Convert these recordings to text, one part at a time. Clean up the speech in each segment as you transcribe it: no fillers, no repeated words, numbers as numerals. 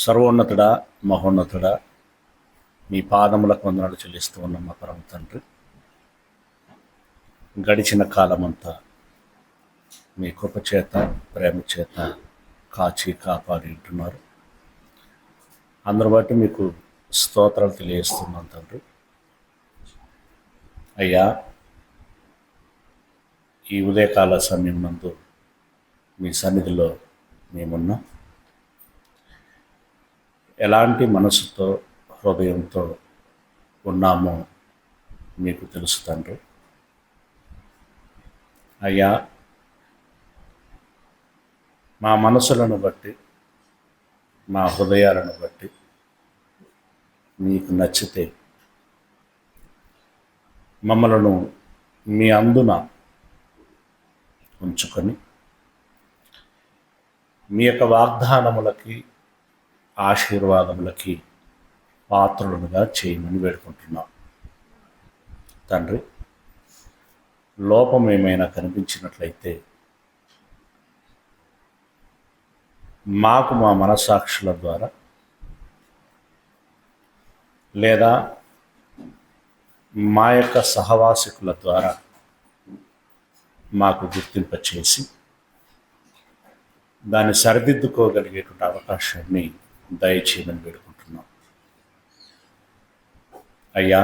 సర్వోన్నతుడా, మహోన్నతుడా, మీ పాదములకు వందనాలు చెల్లిస్తూ ఉన్న మా పరమ తండ్రి, గడిచిన కాలమంతా మీ కృపచేత ప్రేమ చేత కాచి కాపాడి ఉంటున్నారు. అందరు బట్టి మీకు స్తోత్రాలు తెలియజేస్తున్నాం తండ్రి. అయ్యా, ఈ ఉదయకాల సమయం నందు మీ సన్నిధిలో మేమున్నాం. ఎలాంటి మనసుతో హృదయంతో ఉన్నామో మీకు తెలుసు తండ్రి. అయ్యా, మా మనసులను బట్టి మా హృదయాలను బట్టి మీకు నచ్చితే మమ్మలను మీ అందున ఉంచుకొని మీ యొక్క వాగ్దానములకి ఆశీర్వాదములకి పాత్రులుగా చేయమని వేడుకుంటున్నాం తండ్రి. లోపం ఏమైనా కనిపించినట్లయితే మాకు మా మనస్సాక్షుల ద్వారా లేదా మా యొక్క సహవాసికుల ద్వారా మాకు గుర్తింపచేసి దాన్ని సరిదిద్దుకోగలిగేటువంటి అవకాశాన్ని దయచేయమని వేడుకుంటున్నాం. అయ్యా,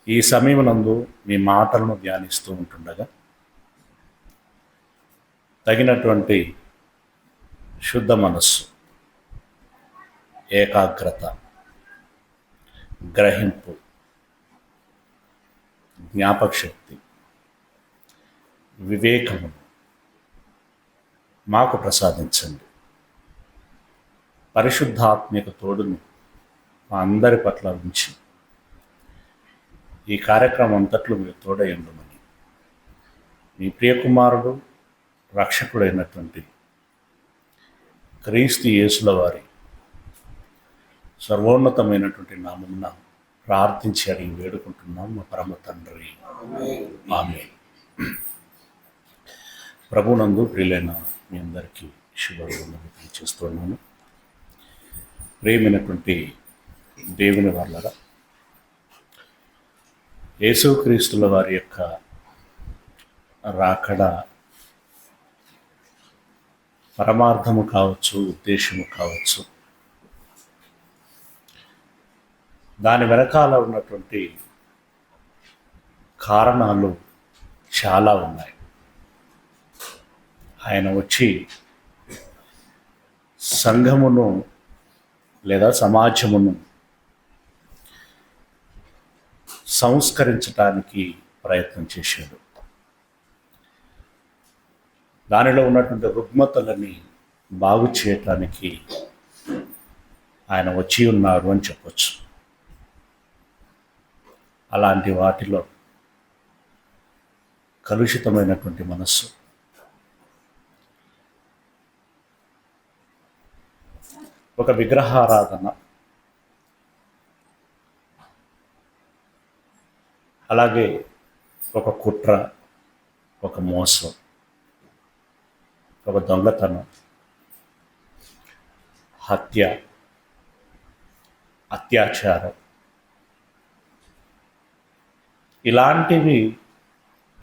ఈ సమయమునందు మీ మాటలను ధ్యానిస్తూ ఉంటుండగా తగినటువంటి శుద్ధ మనస్సు, ఏకాగ్రత, గ్రహింపు, జ్ఞాపకశక్తి, వివేకము మాకు ప్రసాదించండి. పరిశుద్ధాత్మిక తోడును మా అందరి పట్ల ఉంచి ఈ కార్యక్రమం అంతట్లో మీరు తోడయండమని మీ ప్రియకుమారుడు రక్షకుడైనటువంటి క్రీస్తు యేసుల వారి సర్వోన్నతమైనటువంటి నామమున ప్రార్థించి అడిగి వేడుకుంటున్నాం మా పరమ తండ్రి, ఆమేన్. ప్రభునందు ప్రియులైన మీ అందరికీ శుభవందనములు తెలియజేస్తున్నాను. ప్రియమైనటువంటి దేవుని వాళ్ళరా, యేసుక్రీస్తుల వారి యొక్క రాకడ పరమార్థము కావచ్చు, ఉద్దేశము కావచ్చు, దాని వెనకాల ఉన్నటువంటి కారణాలు చాలా ఉన్నాయి. ఆయన వచ్చి సంఘమును లేదా సమాజమును సంస్కరించడానికి ప్రయత్నం చేశాడు. దానిలో ఉన్నటువంటి రుగ్మతలని బాగు చేయటానికి ఆయన వచ్చి ఉన్నారు అని చెప్పొచ్చు. అలాంటి వాటిలో కలుషితమైనటువంటి మనస్సు, ఒక విగ్రహారాధన, అలాగే ఒక కుట్ర, ఒక మోసం, ఒక దొంగతనం, హత్య, అత్యాచారం, ఇలాంటివి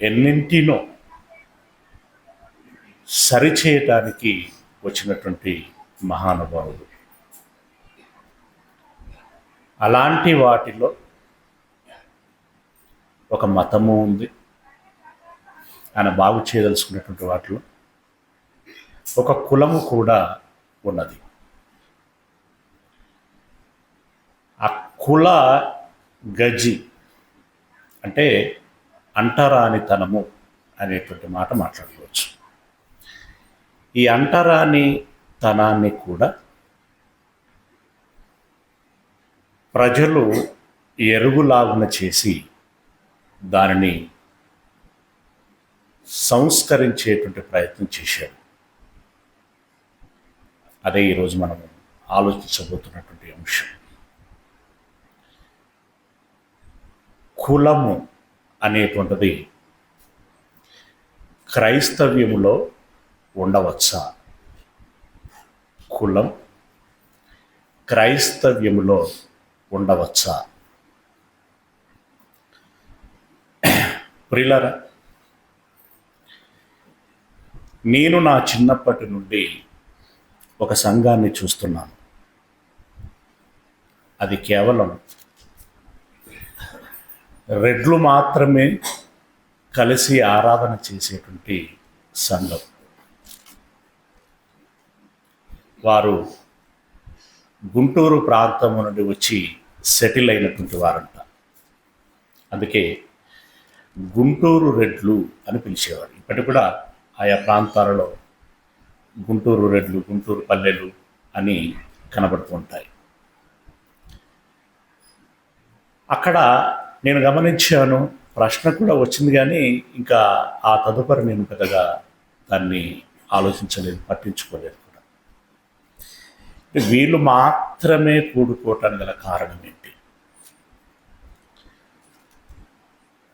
ఎన్నింటినో సరిచేయటానికి వచ్చినటువంటి మహానుభావుడు. అలాంటి వాటిలో ఒక మతము ఉంది. ఆయన బాగు చేయదలుచుకున్నటువంటి వాటిలో ఒక కులము కూడా ఉన్నది. ఆ కుల గజి అంటే అంటరానితనము అనేటువంటి మాట మాట్లాడుకోవచ్చు. ఈ అంటరాని తనాన్ని కూడా ప్రజలు ఎరుగులాగున చేసి దానిని సంస్కరించేటువంటి ప్రయత్నం చేశాడు. అదే ఈరోజు మనము ఆలోచించబోతున్నటువంటి అంశం. కులము అనేటువంటిది క్రైస్తవ్యములో ఉండవచ్చా? కులం క్రైస్తవ్యములో ఉండవచ్చా? ప్రియులారా, నేను నా చిన్నప్పటి నుండి ఒక సంఘాన్ని చూస్తున్నాను. అది కేవలం రెడ్లు మాత్రమే కలిసి ఆరాధన చేసేటువంటి సంఘం. వారు గుంటూరు ప్రాంతం నుండి వచ్చి సెటిల్ అయినటువంటి వారంట. అందుకే గుంటూరు రెడ్లు అని పిలిచేవారు. ఇప్పటికి కూడా ఆయా ప్రాంతాలలో గుంటూరు రెడ్లు, గుంటూరు పల్లెలు అని కనబడుతూ ఉంటాయి. అక్కడ నేను గమనించాను, ప్రశ్న కూడా వచ్చింది, కానీ ఇంకా ఆ తదుపరి నేను పెద్దగా దాన్ని ఆలోచించలేదు, పట్టించుకోలేదు కూడా. వీళ్ళు మాత్రమే కూడుకోవటానికి గల కారణం ఏంటి?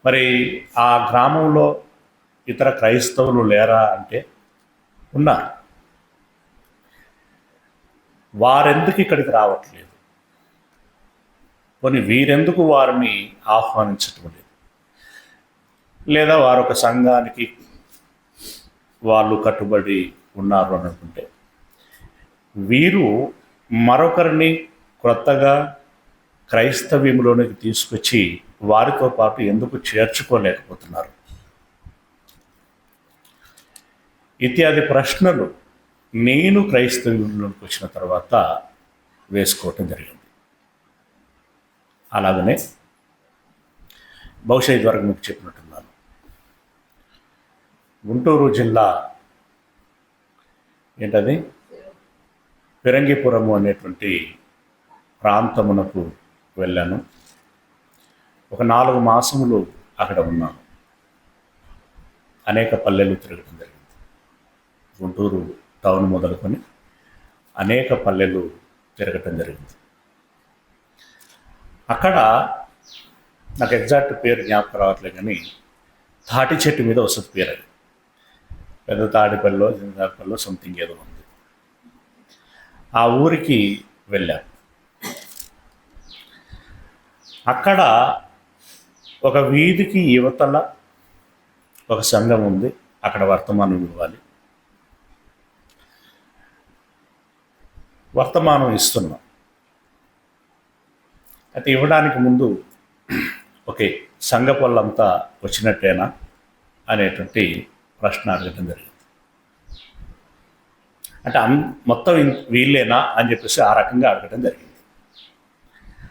మరి ఆ గ్రామంలో ఇతర క్రైస్తవులు లేరా అంటే ఉన్నారు. వారెందుకు ఇక్కడికి రావట్లేదు? కొన్ని వీరెందుకు వారిని ఆహ్వానించటం లేదు? లేదా వారు ఒక సంఘానికి వాళ్ళు కట్టుబడి ఉన్నారు అని అనుకుంటే, వీరు మరొకరిని క్రొత్తగా క్రైస్తవ్యంలోనికి తీసుకొచ్చి వారితో పాటు ఎందుకు చేర్చుకోలేకపోతున్నారు? ఇత్యాది ప్రశ్నలు నేను క్రైస్తవ్యంలోకి వచ్చిన తర్వాత వేసుకోవటం జరిగింది. అలాగనే బహుశా ఇదివరకు మీకు చెప్పినట్టున్నాను, గుంటూరు జిల్లా ఏంటది ఫిరంగిపురము అనేటువంటి ప్రాంతమునకు వెళ్ళాను. ఒక 4 మాసములు అక్కడ ఉన్నాను. అనేక పల్లెలు తిరగడం జరిగింది. గుంటూరు టౌన్ మొదలుకొని అనేక పల్లెలు తిరగటం జరిగింది. అక్కడ నాకు ఎగ్జాక్ట్ పేరు జ్ఞాపకం రావట్లేదు, కానీ తాటి చెట్టు మీద వస్తుంది పేరు. అది పెద్ద తాడిపల్లిలో, జిందాపల్లిలో సంథింగ్ ఏదో ఉంది. ఆ ఊరికి వెళ్ళాను. అక్కడ ఒక వీధికి యువతల ఒక సంఘం ఉంది. అక్కడ వర్తమానం ఇవ్వాలి. వర్తమానం ఇస్తున్నాం. అయితే ఇవ్వడానికి ముందు ఓకే, సంఘ పళ్ళంతా వచ్చినట్టేనా అనేటువంటి ప్రశ్న అడగటం జరిగింది. అంటే మొత్తం వీళ్ళేనా అని చెప్పేసి ఆ రకంగా అడగటం జరిగింది.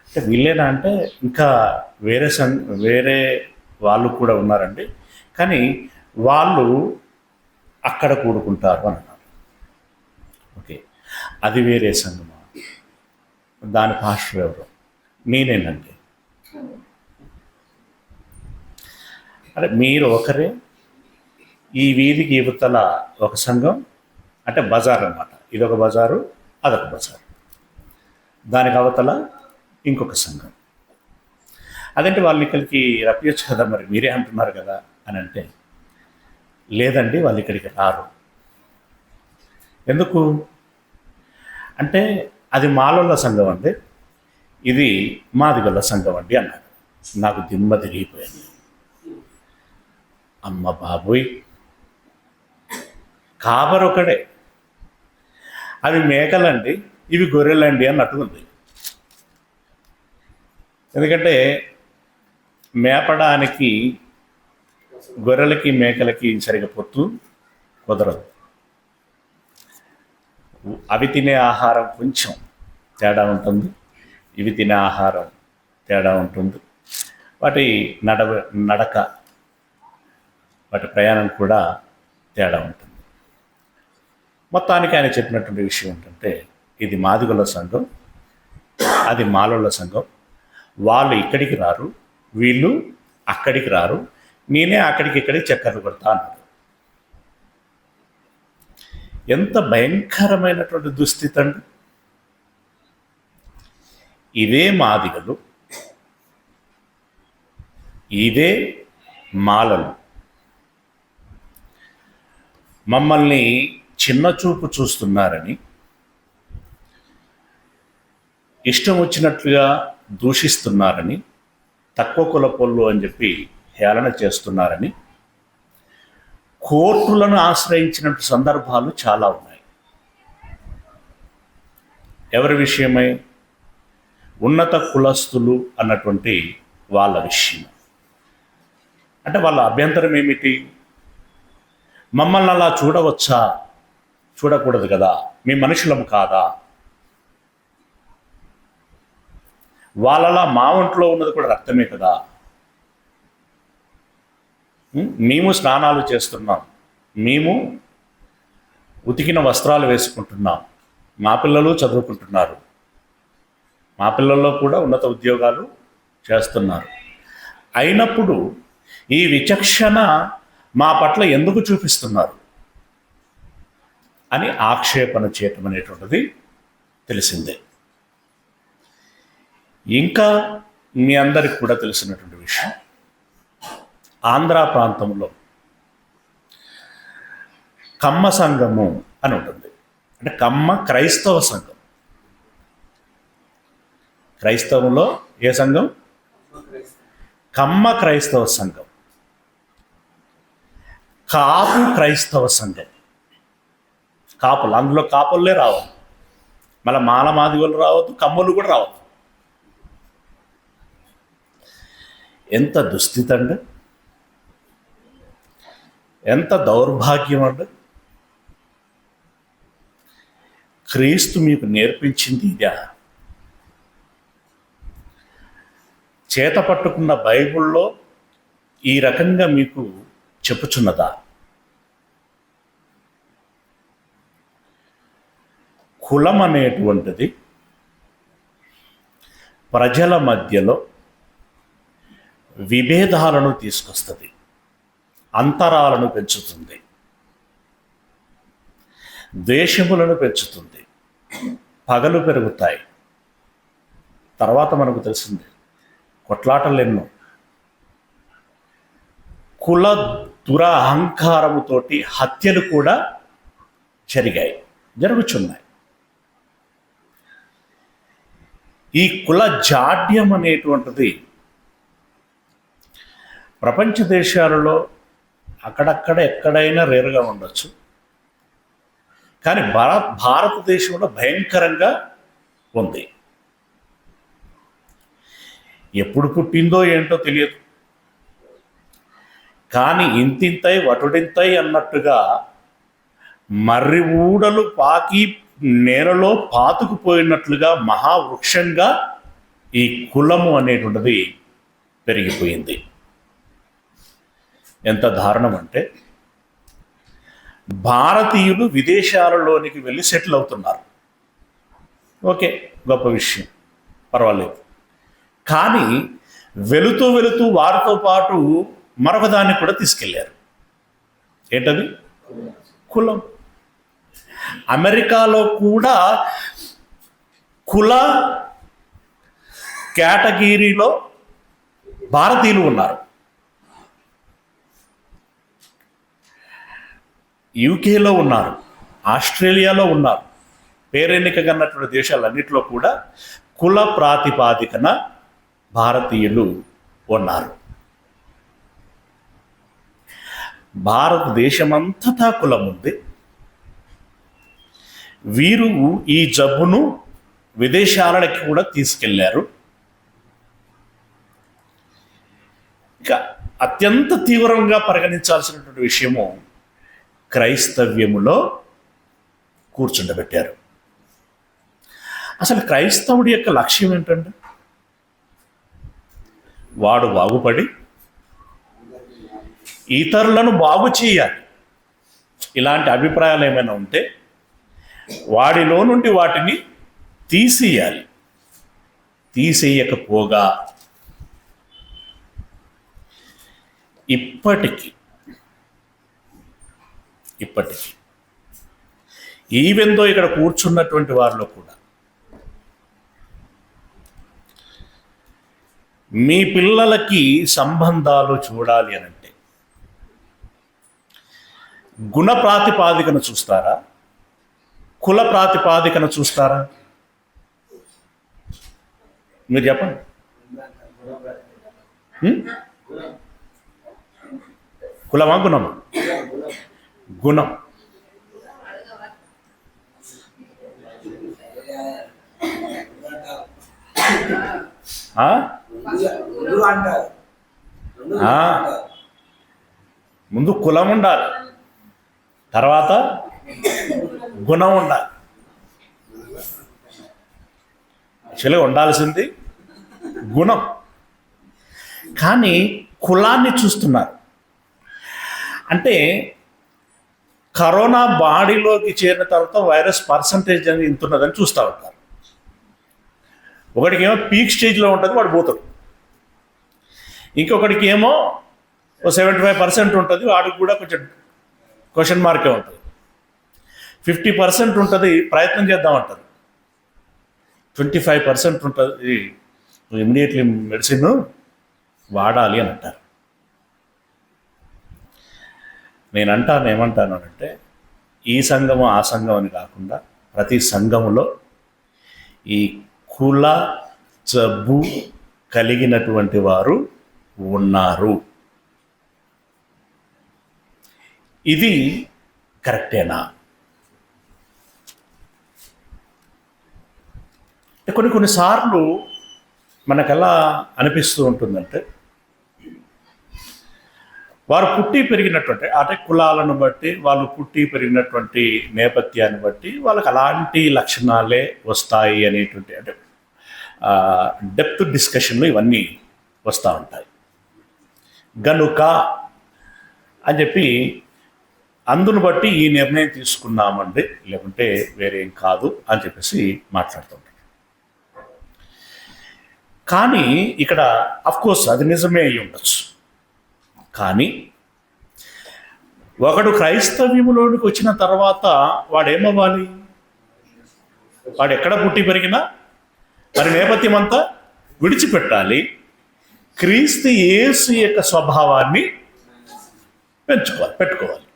అంటే వీళ్ళేనా అంటే ఇంకా వేరే వాళ్ళు కూడా ఉన్నారండి, కానీ వాళ్ళు అక్కడ కూడుకుంటారు అని అన్నారు. ఓకే, అది వేరే సంఘమా? దాని పాస్టర్ ఎవరు? నేనేనండి. అంటే మీరు ఒకరే. ఈ వీధికి యువతల ఒక సంఘం, అంటే బజార్ అన్నమాట. ఇదొక బజారు, అదొక బజారు. దానికి అవతల ఇంకొక సంఘం. అదంటే వాళ్ళని ఇక్కడికి రప్పించచ్చు కదా, మరి మీరే అంటున్నారు కదా అని అంటే, లేదండి వాళ్ళు ఇక్కడికి రారు. ఎందుకు అంటే, అది మాలోళ్ళ సంఘం అండి, ఇది మాదిగొల్ల సంఘం అండి అన్నారు. నాకు దిమ్మ తిరిగిపోయింది. అమ్మ బాబోయ్, కాబరొకడే, అవి మేకలండి, ఇవి గొర్రెలండి అన్నట్టుకుంది. ఎందుకంటే మేపడానికి గొర్రెలకి మేకలకి సరిగా పొత్తు కుదరదు. అవి తినే ఆహారం కొంచెం తేడా ఉంటుంది, ఇవి తినే ఆహారం తేడా ఉంటుంది. వాటి నడక, వాటి ప్రయాణం కూడా తేడా ఉంటుంది. మొత్తానికి ఆయన చెప్పినటువంటి విషయం ఏంటంటే, ఇది మాదిగొల్ల సంఘం, అది మాలోళ్ళ సంఘం. వాళ్ళు ఇక్కడికి రారు, వీళ్ళు అక్కడికి రారు, నేనే అక్కడికి ఇక్కడికి చక్కర్లు కొడతా అన్నాడు. ఎంత భయంకరమైనటువంటి దుస్థితి అండి. ఇదే మాదిగలు, ఇదే మాలలు మమ్మల్ని చిన్న చూపు చూస్తున్నారని ఇష్టం వచ్చినట్లుగా దూషిస్తున్నారని, తక్కువ కులపోళ్ళు అని చెప్పి హేళన చేస్తున్నారని కోర్టులను ఆశ్రయించిన సందర్భాలు చాలా ఉన్నాయి. ఎవరి విషయమై? ఉన్నత కులస్తులు అన్నటువంటి వాళ్ళ విషయం. అంటే వాళ్ళ అభ్యంతరం ఏమిటి? మమ్మల్ని అలా చూడవచ్చా? చూడకూడదు కదా, మీ మనుషులం కాదా? వాళ్ళలా మా ఒంట్లో ఉన్నది కూడా రక్తమే కదా. మేము స్నానాలు చేస్తున్నాం, మేము ఉతికిన వస్త్రాలు వేసుకుంటున్నాం, మా పిల్లలు చదువుకుంటున్నారు, మా పిల్లల్లో కూడా ఉన్నత ఉద్యోగాలు చేస్తున్నారు. అయినప్పుడు ఈ విచక్షణ మా పట్ల ఎందుకు చూపిస్తున్నారు అని ఆక్షేపణ చేయటం అనేటువంటిది తెలిసిందే. ఇంకా మీ అందరికి కూడా తెలిసినటువంటి విషయం, ఆంధ్ర ప్రాంతంలో కమ్మ సంఘము అని ఉంటుంది. అంటే కమ్మ క్రైస్తవ సంఘం. క్రైస్తవంలో ఏ సంఘం? కమ్మ క్రైస్తవ సంఘం. కాపు క్రైస్తవ సంఘం. కాపులు, అందులో కాపులే రావద్దు, మళ్ళీ మాల మాదిగోళ్ళు రావద్దు, కమ్ములు కూడా రావద్దు. ఎంత దుస్థితి అండి, ఎంత దౌర్భాగ్యం అండి. క్రీస్తు మీకు నేర్పించింది ఇదా? చేత పట్టుకున్న బైబిల్లో ఈ రకంగా మీకు చెప్పుచున్నదా? కులం అనేటువంటిది ప్రజల మధ్యలో విభేదాలను తీసుకొస్తుంది, అంతరాలను పెంచుతుంది, ద్వేషములను పెంచుతుంది, పగలు పెరుగుతాయి. తర్వాత మనకు తెలిసింది కొట్లాటలు ఎన్నో. కుల దురహంకారముతోటి హత్యలు కూడా జరుగుచున్నాయి. ఈ కుల జాడ్యం అనేటువంటిది ప్రపంచ దేశాలలో అక్కడక్కడ ఎక్కడైనా రేరుగా ఉండొచ్చు, కానీ భారతదేశంలో భయంకరంగా ఉంది. ఎప్పుడు పుట్టిందో ఏంటో తెలియదు, కానీ ఇంతింతై వటుడింతై అన్నట్టుగా మర్రి ఊడలు పాకి నేలలో పాతుకుపోయినట్లుగా మహావృక్షంగా ఈ కులము అనేటువంటిది పెరిగిపోయింది. ఎంత దారుణం అంటే, భారతీయులు విదేశాలలోనికి వెళ్ళి సెటిల్ అవుతున్నారు. ఓకే, గొప్ప విషయం, పర్వాలేదు. కానీ వెళుతూ వెళుతూ వారితో పాటు మరొక దాన్ని కూడా తీసుకెళ్ళారు. ఏంటది? కులం. అమెరికాలో కూడా కుల కేటగిరీలో భారతీయులు ఉన్నారు. యూకేలో ఉన్నారు, ఆస్ట్రేలియాలో ఉన్నారు. పేరెన్నిక కన్నటువంటి దేశాలన్నింటిలో కూడా కుల ప్రాతిపాదికన భారతీయులు ఉన్నారు. భారతదేశమంతటా కులం ఉంది. వీరు ఈ జబ్బును విదేశాలకి కూడా తీసుకెళ్లారు. ఇక అత్యంత తీవ్రంగా పరిగణించాల్సినటువంటి విషయము క్రైస్తవ్యములో కూర్చుండబెట్టారు. అసలు క్రైస్తవుడి యొక్క లక్ష్యం ఏంటంటే, వాడు బాగుపడి ఇతరులను బాగు చేయాలి. ఇలాంటి అభిప్రాయాలు ఏమైనా ఉంటే వాడిలో నుండి వాటిని తీసేయాలి. తీసేయకపోగా ఇప్పటికీ ఈవెందో ఇక్కడ కూర్చున్నటువంటి వారిలో కూడా మీ పిల్లలకి సంబంధాలు చూడాలి అనంటే గుణ ప్రాతిపాదికన చూస్తారా, కుల ప్రాతిపాదికన చూస్తారా? మీరు చెప్పండి. కులమా గుణమా? గుణం. ముందు కులం ఉండాలి, తర్వాత గుణం ఉండాలి. యాక్చువల్గా ఉండాల్సింది గుణం, కానీ కులాన్ని చూస్తున్నారు. అంటే కరోనా బాడీలోకి చేరిన తర్వాత వైరస్ పర్సంటేజ్ అనేది ఇంత ఉన్నదని చూస్తూ ఉంటారు. ఒకటికి ఏమో పీక్ స్టేజ్లో ఉంటుంది, వాడు పోతాడు. ఇంకొకటికి ఏమో 75% ఉంటుంది, వాడికి కూడా కొంచెం క్వశ్చన్ మార్కే ఉంటుంది. 50% ఉంటుంది, ప్రయత్నం చేద్దామంటారు. 25% ఉంటుంది, ఇమ్మీడియట్లీ మెడిసిన్ వాడాలి అని అంటారు. ఏమంటాను అంటే, ఈ సంఘము ఆ సంఘం అని కాకుండా ప్రతి సంఘములో ఈ కుల జబ్బు కలిగినటువంటి వారు ఉన్నారు. ఇది కరెక్టేనా? కొన్నిసార్లు మనకు ఎలా అనిపిస్తూ ఉంటుందంటే, వారు పుట్టి పెరిగినటువంటి అంటే కులాలను బట్టి, వాళ్ళు పుట్టి పెరిగినటువంటి నేపథ్యాన్ని బట్టి వాళ్ళకి అలాంటి లక్షణాలే వస్తాయి అనేటువంటి అంటే డెప్త్ డిస్కషన్లు ఇవన్నీ వస్తూ ఉంటాయి. గనుక అని చెప్పి అందును బట్టి ఈ నిర్ణయం తీసుకున్నామండి, లేకుంటే వేరేం కాదు అని చెప్పేసి మాట్లాడుతుంటారు. కానీ ఇక్కడ అఫ్కోర్స్ అది నిజమే అయి ఉండొచ్చు. కానీ ఒకడు క్రైస్తవ్యములోనికి వచ్చిన తర్వాత వాడేమవ్వాలి? వాడు ఎక్కడ పుట్టి పెరిగినా మరి నేపథ్యం అంతా విడిచిపెట్టాలి. క్రీస్తు యేసు యొక్క స్వభావాన్ని పెట్టుకోవాలి.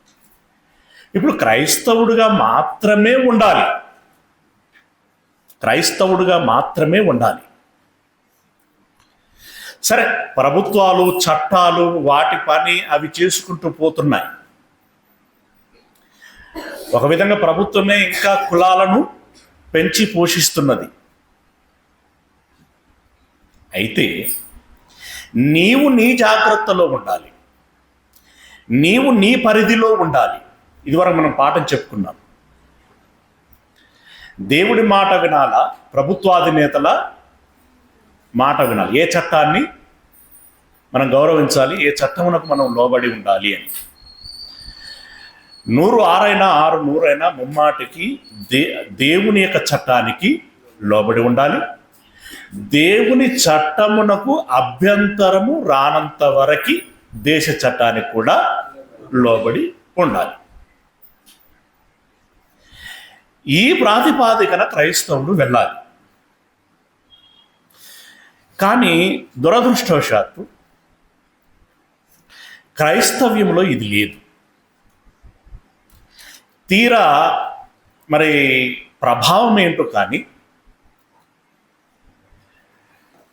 ఇప్పుడు క్రైస్తవుడిగా మాత్రమే ఉండాలి. సరే, ప్రభుత్వాలు చట్టాలు వాటి పని అవి చేసుకుంటూ పోతున్నాయి. ఒక విధంగా ప్రభుత్వమే ఇంకా కులాలను పెంచి పోషిస్తున్నది. అయితే నీవు నీ జాగ్రత్తలో ఉండాలి, నీవు నీ పరిధిలో ఉండాలి. ఇదివరకు మనం పాఠం చెప్పుకున్నాం. దేవుడి మాట వినాలా, ప్రభుత్వాధినేతల మాట వినాలి. ఏ చట్టాన్ని మనం గౌరవించాలి, ఏ చట్టమునకు మనం లోబడి ఉండాలి అని. 100 6 100 ముమ్మాటికి దేవుని యొక్క చట్టానికి లోబడి ఉండాలి. దేవుని చట్టమునకు అభ్యంతరము రానంత వరకు దేశ చట్టానికి కూడా లోబడి ఉండాలి. ఈ ప్రాతిపాదికన క్రైస్తవుడు వెళ్ళాలి. కానీ దురదృష్టవశాత్తు క్రైస్తవ్యంలో ఇది లేదు. తీరా మరి ప్రభావం ఏంటో కానీ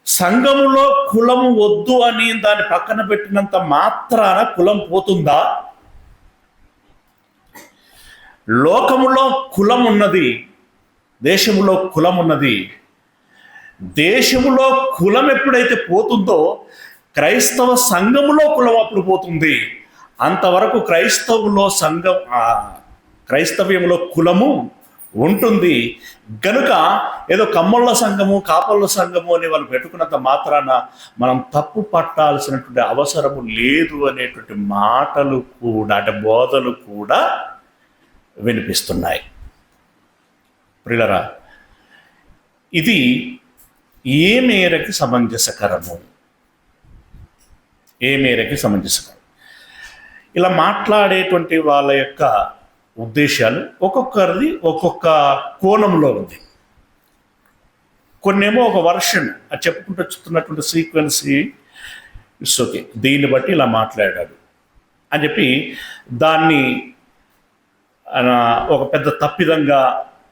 సంఘములో కులము వద్దు అని దాన్ని పక్కన పెట్టినంత మాత్రాన కులం పోతుందా? లోకములో కులం ఉన్నది, దేశములో కులం ఉన్నది. దేశములో కులం ఎప్పుడైతే పోతుందో క్రైస్తవ సంఘములో కులం అప్పుడు పోతుంది. అంతవరకు క్రైస్తవ్యంలో కులము ఉంటుంది. గనుక ఏదో కమ్మళ్ళ సంఘము, కాపళ్ళ సంఘము అని వాళ్ళు పెట్టుకున్నంత మాత్రాన మనం తప్పు పట్టాల్సినటువంటి అవసరము లేదు అనేటువంటి మాటలు కూడా, అంటే బోధలు కూడా వినిపిస్తున్నాయి. ప్రియులరా, ఇది ఏ మేరకి సమంజసకరము? ఇలా మాట్లాడేటువంటి వాళ్ళ యొక్క ఉద్దేశాలు ఒక్కొక్కరిది ఒక్కొక్క కోణంలో ఉంది. కొన్నేమో ఒక వర్షన్ అది చెప్పుకుంటూ వచ్చుతున్నటువంటి సీక్వెన్సీ ఇట్స్ ఓకే, దీన్ని బట్టి ఇలా మాట్లాడాడు అని చెప్పి దాన్ని ఒక పెద్ద తప్పిదంగా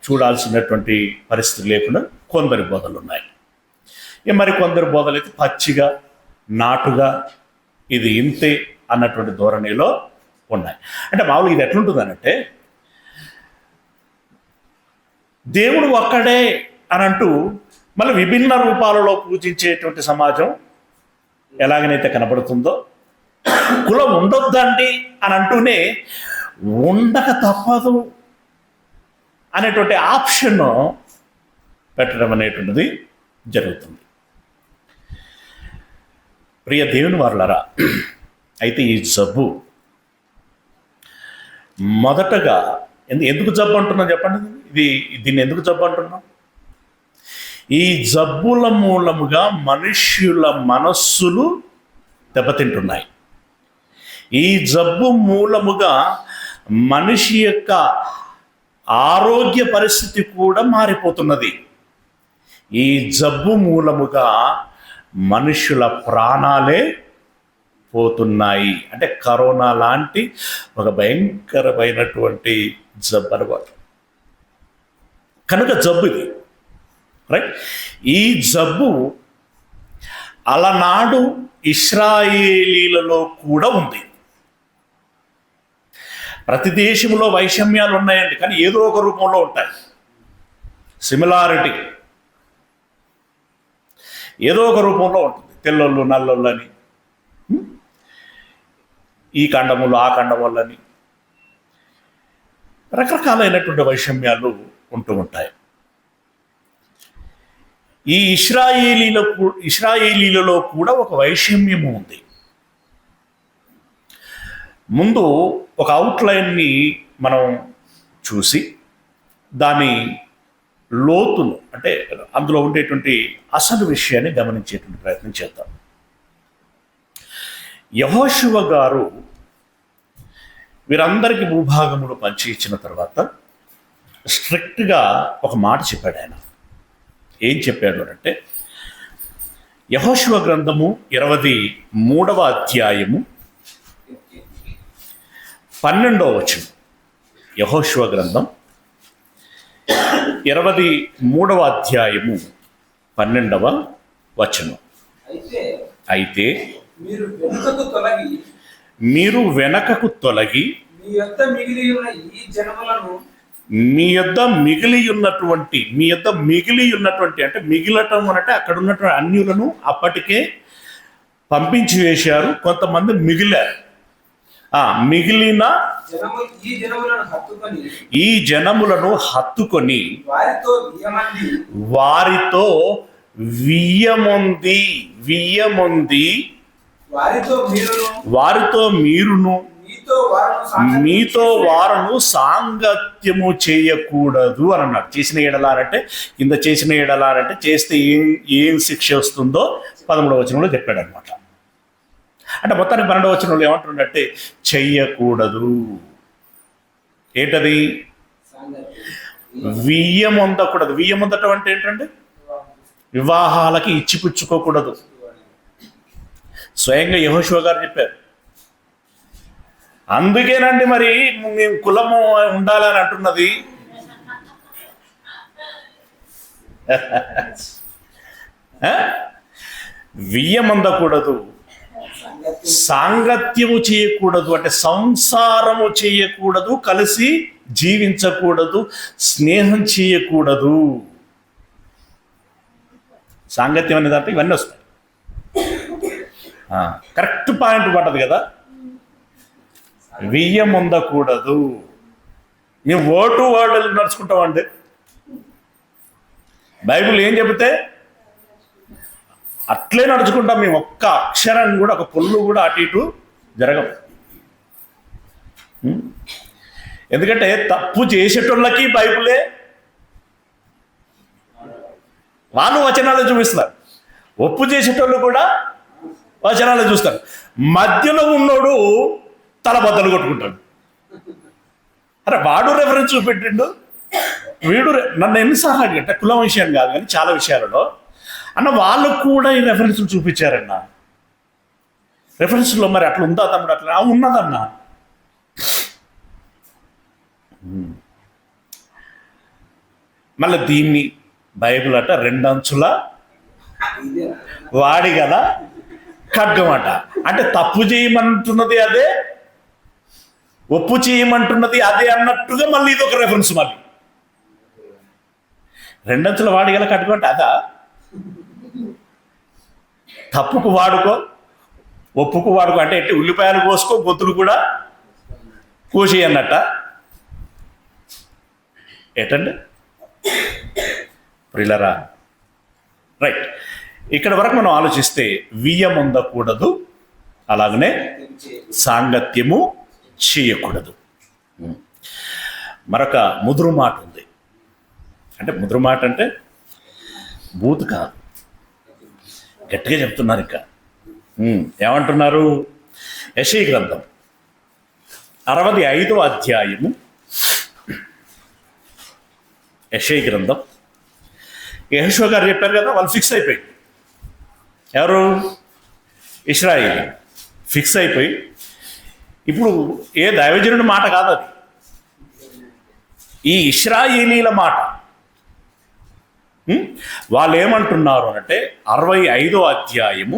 చూడాల్సినటువంటి పరిస్థితి లేకుండా కొందరి బోధలు ఉన్నాయి. మరి కొందరు బోధలైతే పచ్చిగా నాటుగా ఇది ఇంతే అన్నటువంటి ధోరణిలో ఉన్నాయి. అంటే మామూలుగా ఇది ఎట్లుంటుందనంటే దేవుడు ఒక్కడే అని అంటూ మళ్ళీ విభిన్న రూపాలలో పూజించేటువంటి సమాజం ఎలాగనైతే కనబడుతుందో, కులం ఉండొద్దండి అని అంటూనే ఉండక తప్పదు అనేటువంటి ఆప్షన్ పెట్టడం అనేటువంటిది జరుగుతుంది. ప్రియ దేవుని వారులారా, అయితే ఈ జబ్బు మొదటగా ఎందుకు జబ్బు అంటున్నాం చెప్పండి? దీన్ని ఎందుకు జబ్బు అంటున్నాం? ఈ జబ్బుల మూలముగా మనుష్యుల మనస్సులు దెబ్బతింటున్నాయి. ఈ జబ్బు మూలముగా మనిషి యొక్క ఆరోగ్య పరిస్థితి కూడా మారిపోతున్నది. ఈ జబ్బు మూలముగా మనుషుల ప్రాణాలే పోతున్నాయి. అంటే కరోనా లాంటి ఒక భయంకరమైనటువంటి జబ్బు అనమాట. కనుక జబ్బు ఇది, రైట్? ఈ జబ్బు అలనాడు ఇశ్రాయేలీలలో కూడా ఉంది. ప్రతి దేశంలో వైషమ్యాలు ఉన్నాయండి, కానీ ఏదో ఒక రూపంలో ఉంటాయి. సిమిలారిటీ ఏదో ఒక రూపంలో ఉంటుంది. తెల్లోళ్ళు నల్లోళ్ళు అని, ఈ ఖండములు ఆ ఖండములని రకరకాలైనటువంటి వైషమ్యాలు ఉంటూ ఉంటాయి. ఈ ఇశ్రాయేలీలలో కూడా ఒక వైషమ్యము ఉంది. ముందు ఒక అవుట్లైన్ని మనం చూసి దాని లోతును, అంటే అందులో ఉండేటువంటి అసలు విషయాన్ని గమనించేటువంటి ప్రయత్నం చేద్దాం. యెహోషువ గారు వీరందరికీ భూభాగములు పంచి ఇచ్చిన తర్వాత స్ట్రిక్ట్గా ఒక మాట చెప్పాడు. ఆయన ఏం చెప్పాడు అంటే, యెహోషువ గ్రంథము 23వ అధ్యాయము 12వ వచనం. యెహోషువ గ్రంథం 23వ అధ్యాయము 12వ వచనం. అయితే మీరు వెనకకు తొలగి మీ యొద్ద మిగిలి ఉన్నటువంటి అంటే మిగిలటం అంటే అక్కడ ఉన్నటువంటి అన్యులను అప్పటికే పంపించి వేశారు. కొంతమంది మిగిలారు. మిగిలిన ఈ జనములను హత్తుకొని వారితో వియ్యమొంది వారితో మీరును మీతో వారును సాంగత్యము చేయకూడదు అని అన్నాడు. చేసిన ఎడలారంటే కింద చేసిన ఎడలారంటే చేస్తే ఏం శిక్ష వస్తుందో 13వ వచనంలో చెప్పాడు అనమాట. అంటే మొత్తానికి 12వ వచనంలో ఏమంటుందంటే చెయ్యకూడదు. ఏంటది? వియ్యమొందకూడదు. వియ్యమొందటం అంటే ఏంటంటే వివాహాలకి ఇచ్చిపుచ్చుకోకూడదు. స్వయంగా యెహోషువ గారు చెప్పారు. అందుకేనండి మరి మేము కులము ఉండాలని అంటున్నది. వియ్యమందకూడదు, సాంగత్యము చేయకూడదు, అంటే సంసారము చేయకూడదు, కలిసి జీవించకూడదు, స్నేహం చేయకూడదు. సాంగత్యం అనేది అంటే ఇవన్నీ వస్తాయి. కరెక్ట్ పాయింట్ పడ్డది కదా. వియ్యం ఉండకూడదు. మేము వర్డ్ నడుచుకుంటామండి. బైబిల్ ఏం చెబితే అట్లే నడుచుకుంటాం. మేము ఒక్క అక్షరం కూడా, ఒక పొల్లు కూడా అటు ఇటు జరగం. ఎందుకంటే తప్పు చేసేటోళ్ళకి బైబిలే వాళ్ళు వచనాలు చూపిస్తారు, ఒప్పు చేసేటోళ్ళు కూడా వచనాలు చూస్తారు. మధ్యలో ఉన్నోడు తల బద్దలు కొట్టుకుంటాడు. అరే వాడు రెఫరెన్స్ చూపెట్టిండు, వీడు నన్ను ఎన్నిసార్లు అడిగంటే కులం విషయం కాదు కానీ చాలా విషయాలలో అన్న వాళ్ళు కూడా ఈ రెఫరెన్స్లు చూపించారన్న. రెఫరెన్స్లో మరి అట్లా ఉందా తమ్ముడు? అట్లా ఉన్నదన్నా. మళ్ళీ దీన్ని బైబిల్ అట రెండంచుల వాడి గల ఖడ్గమట. అంటే తప్పు చేయమంటున్నది అదే, ఒప్పు చేయమంటున్నది అదే అన్నట్టుగా మళ్ళీ ఇది ఒక రెఫరెన్స్. మళ్ళీ రెండంచుల వాడి గల ఖడ్గం అంటే అదా? తప్పుకు వాడుకో, ఒప్పుకు వాడుకో అంటే ఎట్టి ఉల్లిపాయలు కోసుకో, గొంతులు కూడా కోసి అన్నట్ట. ఏంటండి ప్రియులరా? రైట్. ఇక్కడ వరకు మనం ఆలోచిస్తే వియ్యం ఉండకూడదు, అలాగనే సాంగత్యము చేయకూడదు. మరొక ముదురు మాట ఉంది. అంటే ముదురు మాట అంటే బూత్ కాదు, గట్టిగా చెప్తున్నారు. ఇంకా ఏమంటున్నారు? యెషయా గ్రంథం 65వ అధ్యాయము. యెషయా గ్రంథం. యెహోషువ గారు చెప్పారు కదా, వాళ్ళు ఫిక్స్ అయిపోయి, ఎవరు? ఇశ్రాయేలు ఫిక్స్ అయిపోయి, ఇప్పుడు ఏ దైవజనుడి మాట కాదు అది, ఈ ఇశ్రాయేలీల మాట. వాళ్ళు ఏమంటున్నారు అంటే 65వ అధ్యాయము,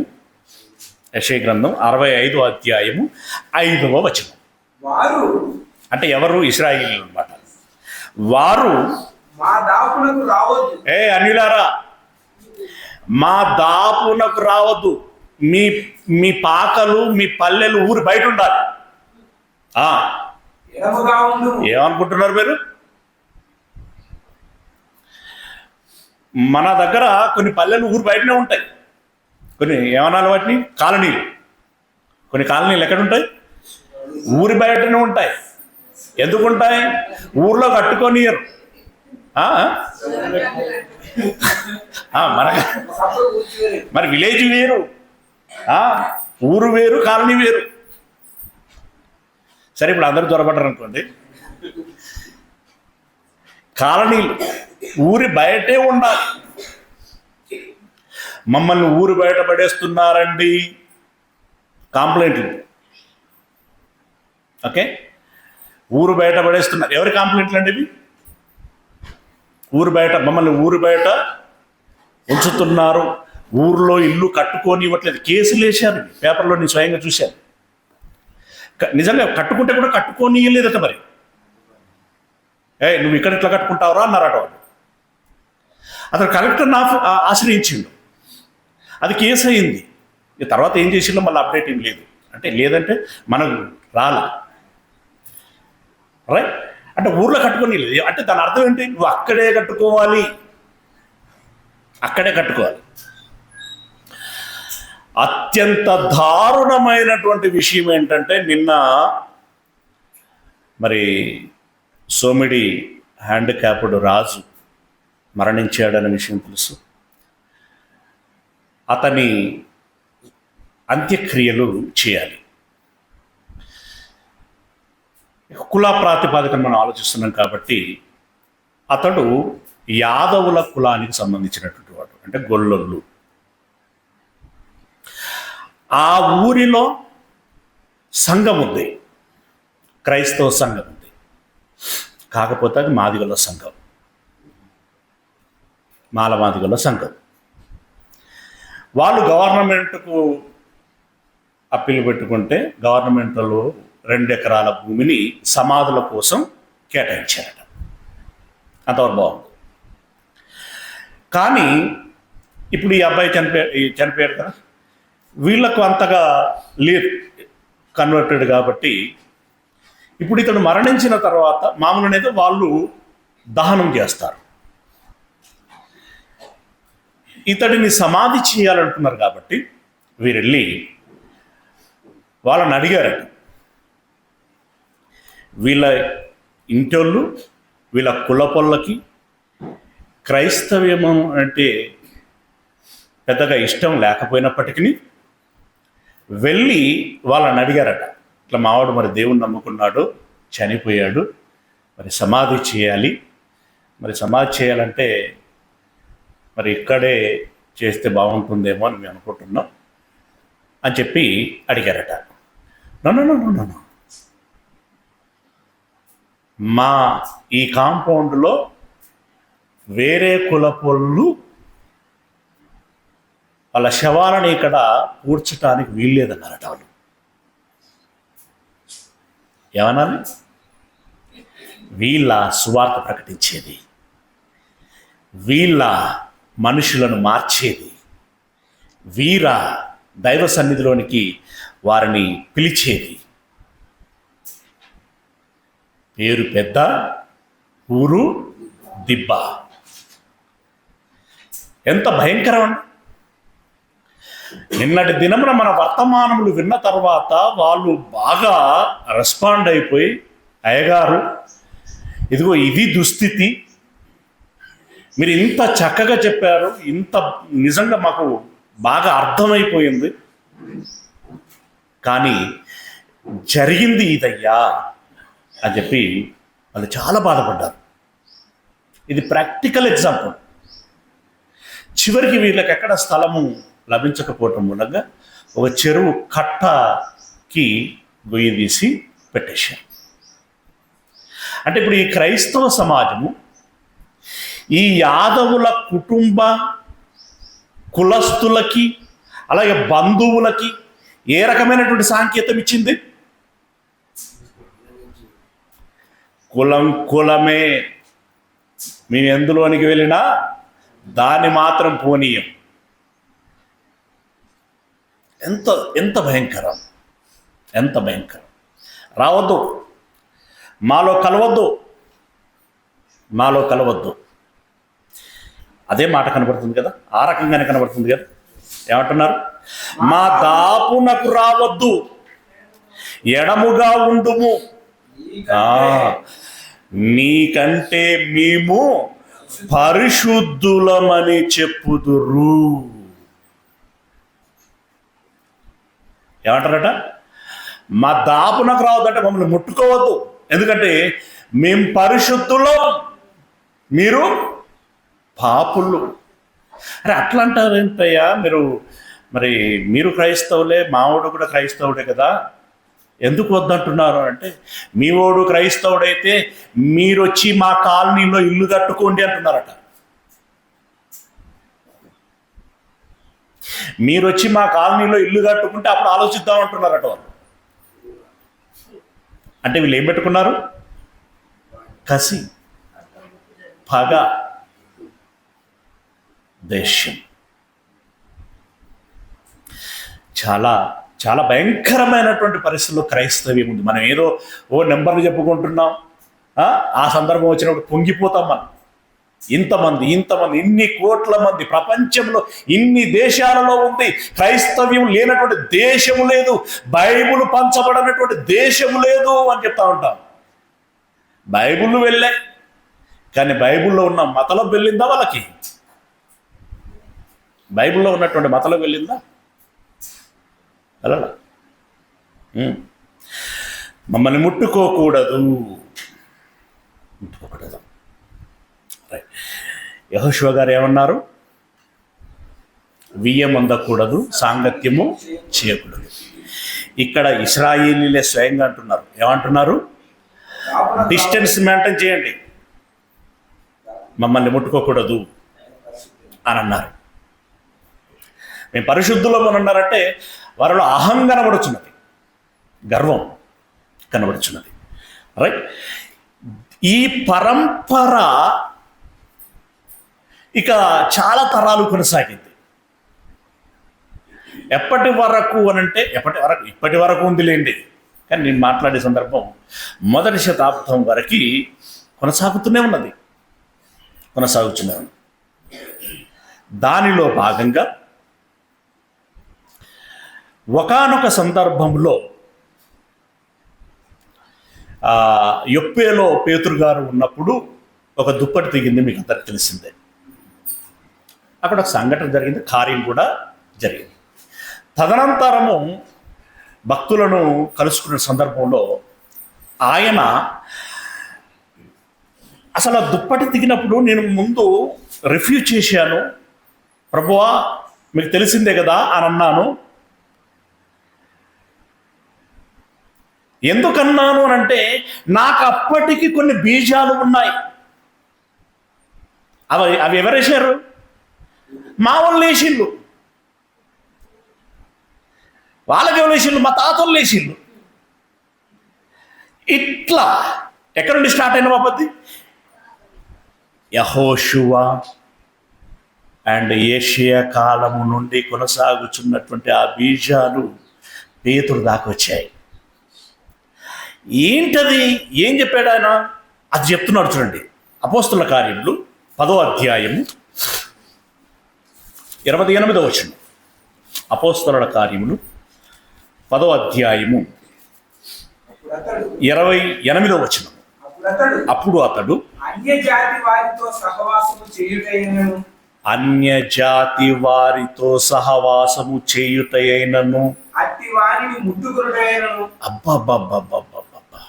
యెషయా గ్రంథం 65వ అధ్యాయము 5వ వచనం. వారు అంటే ఎవరు? ఇశ్రాయేలీలు అన్నమాట. వారు మా దాపునకు రావద్దు. అన్యులారా, మా దాపునకు రావద్దు. మీ మీ పాకలు, మీ పల్లెలు ఊరు బయట ఉండాలి. ఎడమగా ఉండు. ఏమనుకుంటున్నారు మీరు? మన దగ్గర కొన్ని పల్లెలు ఊరు బయటనే ఉంటాయి. కొన్ని ఏమనాలి వాటిని? కాలనీలు. కొన్ని కాలనీలు ఎక్కడుంటాయి? ఊరి బయటనే ఉంటాయి. ఎందుకుంటాయి? ఊర్లో కట్టుకోనియరు. మరి విలేజ్ వేరు, ఊరు వేరు, కాలనీ వేరు. సరే, ఇప్పుడు అందరూ త్వరపడ్డారు అనుకోండి. కాలనీలు ఊరి బయటే ఉండాలి. మమ్మల్ని ఊరు బయట పడేస్తున్నారండి కాంప్లైంట్లు. ఓకే, ఊరు బయట పడేస్తున్నారు. ఎవరి కాంప్లైంట్లు అండి ఇవి? ఊరు బయట, మమ్మల్ని ఊరు బయట ఉంచుతున్నారు, ఊర్లో ఇల్లు కట్టుకొని ఇవ్వట్లేదు. కేసులు వేశారు పేపర్లో, నేను స్వయంగా చూశాను. నిజంగా కట్టుకుంటే కూడా కట్టుకొని ఇవ్వలేదట. మరి నువ్వు ఇక్కడ ఇట్లా కట్టుకుంటావురా అన్నారట వాళ్ళు. అతను కలెక్టర్ని ఆశ్రయించిండు, అది కేసు అయింది. తర్వాత ఏం చేసిండో మళ్ళీ అప్డేట్ ఏం లేదు. అంటే లేదంటే మనకు రాలా. రైట్. అంటే ఊర్లో కట్టుకొని లేదు అంటే దాని అర్థం ఏంటి? నువ్వు అక్కడే కట్టుకోవాలి, అక్కడే కట్టుకోవాలి. అత్యంత దారుణమైనటువంటి విషయం ఏంటంటే, నిన్న మరి సోమిడి హ్యాండిక్యాప్డ్ రాజు మరణించాడనే విషయం తెలుసు. అతని అంత్యక్రియలు చేయాలి. కుల ప్రాతిపాదికన మనం ఆలోచిస్తున్నాం కాబట్టి, అతడు యాదవుల కులానికి సంబంధించినటువంటి వాడు, అంటే గొల్లొల్లు. ఆ ఊరిలో సంఘం ఉంది, క్రైస్తవ సంఘం ఉంది. కాకపోతే అది మాదిగల సంఘం, మాలమాదిగల సంఘం. వాళ్ళు గవర్నమెంట్కు అప్పీలు పెట్టుకుంటే గవర్నమెంట్లో 2 ఎకరాల భూమిని సమాధుల కోసం కేటాయించారట. అంతవరకు బాగుంది. కానీ ఇప్పుడు ఈ అబ్బాయి చనిపోయాడు కదా, వీళ్లకు అంతగా లేదు కన్వర్టెడ్ కాబట్టి, ఇప్పుడు ఇతడు మరణించిన తర్వాత మామూలునేదో వాళ్ళు దహనం చేస్తారు. ఇతడిని సమాధి చేయాలనుకున్నారు కాబట్టి వీరెళ్ళి వాళ్ళని అడిగారట. వీళ్ళ ఇంటోళ్ళు, వీళ్ళ కులపొల్లకి క్రైస్తవ్యం అంటే పెద్దగా ఇష్టం లేకపోయినప్పటికీ వెళ్ళి వాళ్ళని అడిగారట. ఇట్లా మావాడు మరి దేవుణ్ణి నమ్ముకున్నాడు, చనిపోయాడు, మరి సమాధి చేయాలి, మరి సమాధి చేయాలంటే మరి ఇక్కడే చేస్తే బాగుంటుందేమో అని మేము అనుకుంటున్నాం అని చెప్పి అడిగారట. నో, మా ఈ కాంపౌండ్లో వేరే కులపోళ్ళు వాళ్ళ శవాలను ఇక్కడ పూడ్చడానికి వీల్లేదన్నారట వాళ్ళు. ఏమన్నాను? వీళ్ళ సువార్త ప్రకటించేది, వీళ్ళ మనుషులను మార్చేది, వీర దైవ సన్నిధిలోనికి వారిని పిలిచేది. పేరు పెద్ద, ఊరు దిబ్బ. ఎంత భయంకరం అండి! నిన్నటి దినమున మన వర్తమానములు విన్న తర్వాత వాళ్ళు బాగా రెస్పాండ్ అయిపోయి, అయ్యగారు ఇదిగో ఇది దుస్థితి, మీరు ఇంత చక్కగా చెప్పారు, ఇంత నిజంగా మాకు బాగా అర్థమైపోయింది, కానీ జరిగింది ఇదయ్యా అని చెప్పి వాళ్ళు చాలా బాధపడ్డారు. ఇది ప్రాక్టికల్ ఎగ్జాంపుల్. చివరికి వీళ్ళకి ఎక్కడ స్థలము లభించకపోవటం మూలంగా ఒక చెరువు కట్టకి గొయ్యి తీసి పెట్టేశారు. అంటే ఇప్పుడు ఈ క్రైస్తవ సమాజము ఈ యాదవుల కుటుంబ కులస్తులకి అలాగే బంధువులకి ఏ రకమైనటువంటి సాంకేతం ఇచ్చింది? కులం కులమే, మేము ఎందులోనికి వెళ్ళినా దాన్ని మాత్రం పోనీయం. ఎంత ఎంత భయంకరం, ఎంత భయంకరం! రావద్దు, మాలో కలవద్దు, మాలో కలవద్దు. అదే మాట కనబడుతుంది కదా, ఆ రకంగానే కనబడుతుంది కదా. ఏమంటున్నారు? మా దాపునకు రావద్దు, ఎడముగా ఉండుము, నీకంటే మేము పరిశుద్ధులమని చెప్పుదురు. ఏమంటారట? మా దాపునకు రావద్దంటే మమ్మల్ని ముట్టుకోవద్దు, ఎందుకంటే మేము పరిశుద్ధులం, మీరు పాపులు. అరే అట్లా అంటారేంటయ్యా మీరు? మరి మీరు క్రైస్తవులే, మావాడు కూడా క్రైస్తవుడే కదా, ఎందుకు వద్దంటున్నారు అంటే, మీ వాడు క్రైస్తవుడైతే మీరు వచ్చి మా కాలనీలో ఇల్లు కట్టుకోండి అంటున్నారట. మీరు వచ్చి మా కాలనీలో ఇల్లు కట్టుకుంటే అప్పుడు ఆలోచిద్దాం అంటున్నారట వాళ్ళు. అంటే వీళ్ళు ఏం పెట్టుకున్నారు? కసి, పగ, దేశం. చాలా చాలా భయంకరమైనటువంటి పరిస్థితుల్లో క్రైస్తవ్యం ఉంది. మనం ఏదో నెంబర్లు చెప్పుకుంటున్నాం, ఆ సందర్భం వచ్చినప్పుడు పొంగిపోతాం మనం. ఇంతమంది ఇన్ని కోట్ల మంది ప్రపంచంలో ఇన్ని దేశాలలో ఉంది. క్రైస్తవ్యం లేనటువంటి దేశము లేదు, బైబుల్ పంచబడినటువంటి దేశము లేదు అని చెప్తా ఉంటాం. బైబుల్ వెళ్ళాయి, కానీ బైబుల్లో ఉన్న మతలం వెళ్ళిందా వాళ్ళకి? బైబిల్లో ఉన్నటువంటి మతలం వెళ్ళిందా? వెళ్ళాల. మమ్మల్ని ముట్టుకోకూడదు. యెహోషువ గారు ఏమన్నారు? వియ్యం అందకూడదు, సాంగత్యము చేయకూడదు. ఇక్కడ ఇశ్రాయేలీలే స్వయంగా అంటున్నారు. ఏమంటున్నారు? డిస్టెన్స్ మెయింటైన్ చేయండి, మమ్మల్ని ముట్టుకోకూడదు అని అన్నారు. మేము పరిశుద్ధులం అని అన్నారంటే వారిలో అహం కనబడుచున్నది, గర్వం కనబడుచున్నది. రైట్? ఈ పరంపర ఇక చాలా తరాలు కొనసాగింది. ఎప్పటి వరకు అనంటే ఇప్పటి వరకు ఉందిలేండి, కానీ నేను మాట్లాడే సందర్భం మొదటి శతాబ్దం వరకు కొనసాగుతూనే ఉన్నది. దానిలో భాగంగా ఒకానొక సందర్భంలో యొప్పేలో పేతురు గారు ఉన్నప్పుడు ఒక దుప్పటి తెగింది, మీకు అందరికి తెలిసిందే. అక్కడ ఒక సంఘటన జరిగింది, కార్యం కూడా జరిగింది. తదనంతరము భక్తులను కలుసుకున్న సందర్భంలో ఆయన అసలు ఆ దుప్పటి తెగినప్పుడు నేను ముందు రిఫ్యూజ్ చేశాను, ప్రభువా మీకు తెలిసిందే కదా అని అన్నాను. ఎందుకన్నాను అని అంటే, నాకు అప్పటికి కొన్ని బీజాలు ఉన్నాయి. అవి ఎవరేసారు? మా వాళ్ళు వేసిండ్రు. వాళ్ళకేమో లేచిండ్రు, మా తాతలు లేచిండ్రు. ఇట్లా ఎక్కడి నుండి స్టార్ట్ అయిన పద్ధతి? యెహోషువ అండ్ ఏషియా కాలము నుండి కొనసాగుచున్నటువంటి ఆ బీజాలు పేతురు దాకా వచ్చాయి. ఏంటది? ఏం చెప్పాడు ఆయన? అది చెప్తున్నాడు చూడండి. అపోస్తుల కార్యములు 10వ అధ్యాయము 28వ వచనం. అపోస్తలుల కార్యములు 10వ అధ్యాయము 28వ వచనం. అప్పుడు అతడు అన్యజాతి వారితో సహవాసము చేయుటైనను అన్యజాతి వారితో సహవాసము చేయుటైనను అట్టి వారిని ముట్టుకొనుటైనను. అబ్బబ్బబ్బబ్బబ్బబ్బా,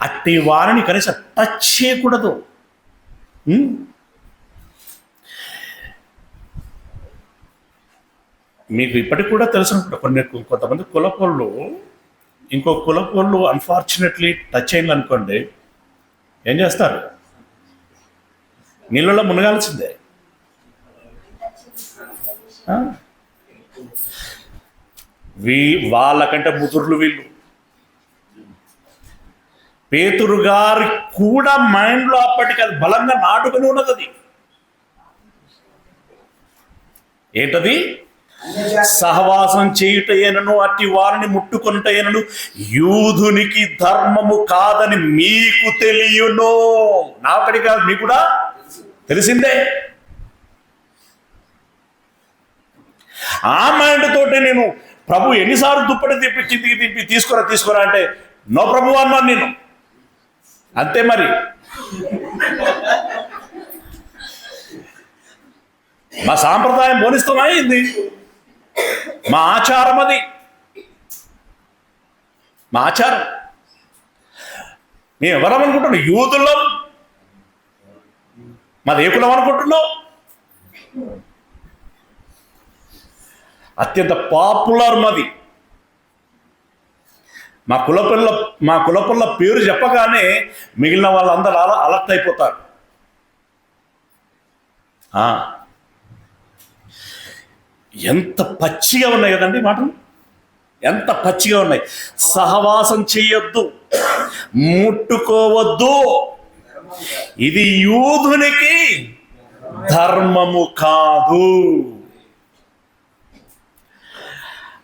అట్టి వారిని కనీసం టచ్ చేయకూడదు. మీకు ఇప్పటికి కూడా తెలుసు కొంతమంది కులపోళ్ళు ఇంకో కులపోళ్ళు అన్ఫార్చునేట్లీ టచ్ అయింది అనుకోండి, ఏం చేస్తారు? నీళ్ళలో మునగాల్సిందే. వాళ్ళకంటే ముదుర్లు వీళ్ళు. పేతురు గారి కూడా మైండ్లో అప్పటికి అది బలంగా నాటుకుని ఉన్నది. అది ఏంటది? సహవాసం చేయుటయేనను అట్టి వారిని ముట్టుకొనుటయేనను యూదునికి ధర్మము కాదని మీకు తెలియను. నా ఒకటి కాదు, మీకు కూడా తెలిసిందే. ఆ మైండ్ తోటే నేను ప్రభు ఎన్నిసార్లు దుప్పటి తిప్పి కిందికి తిప్పి తీసుకురా అంటే నో ప్రభు అన్నాను నేను. అంతే మరి. మా సాంప్రదాయం బోధిస్తున్నా ఇది, మా ఆచారం, అది మా ఆచారం. మేము ఎవరం అనుకుంటున్నాం? యూదులం. మాది ఏ కులం అనుకుంటున్నాం? అత్యంత పాపులర్ మాది. మా కులపిల్ల పేరు చెప్పగానే మిగిలిన వాళ్ళందరూ అలర్ట్ అయిపోతారు. ఎంత పచ్చిగా ఉన్నాయి కదండి మాటలు, ఎంత పచ్చిగా ఉన్నాయి. సహవాసం చేయొద్దు, ముట్టుకోవద్దు, ఇది యూదునికి ధర్మము కాదు.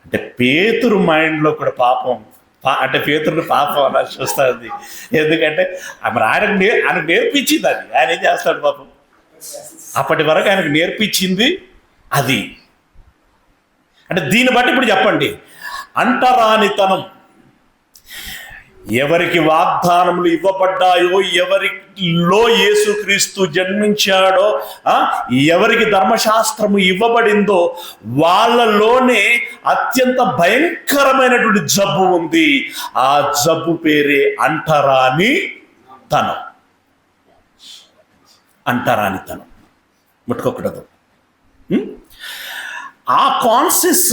అంటే పేతురు మైండ్లో కూడా పాపం, అంటే పేతురు పాపం అలా చూస్తుంది. ఎందుకంటే మరి ఆయనకు నేర్పించింది అది. ఆయన ఏం చేస్తాడు పాపం? అప్పటి వరకు ఆయనకు నేర్పించింది అది. అంటే దీన్ని బట్టి ఇప్పుడు చెప్పండి, అంటరానితనం. ఎవరికి వాగ్దానములు ఇవ్వబడ్డాయో, ఎవరిలో యేసుక్రీస్తు జన్మించాడో, ఎవరికి ధర్మశాస్త్రము ఇవ్వబడిందో వాళ్ళలోనే అత్యంత భయంకరమైనటువంటి జబ్బు ఉంది. ఆ జబ్బు పేరే అంటరానితనం. అంటరానితనం, ముట్టుకోకూడదు. ఆ కాన్షియస్,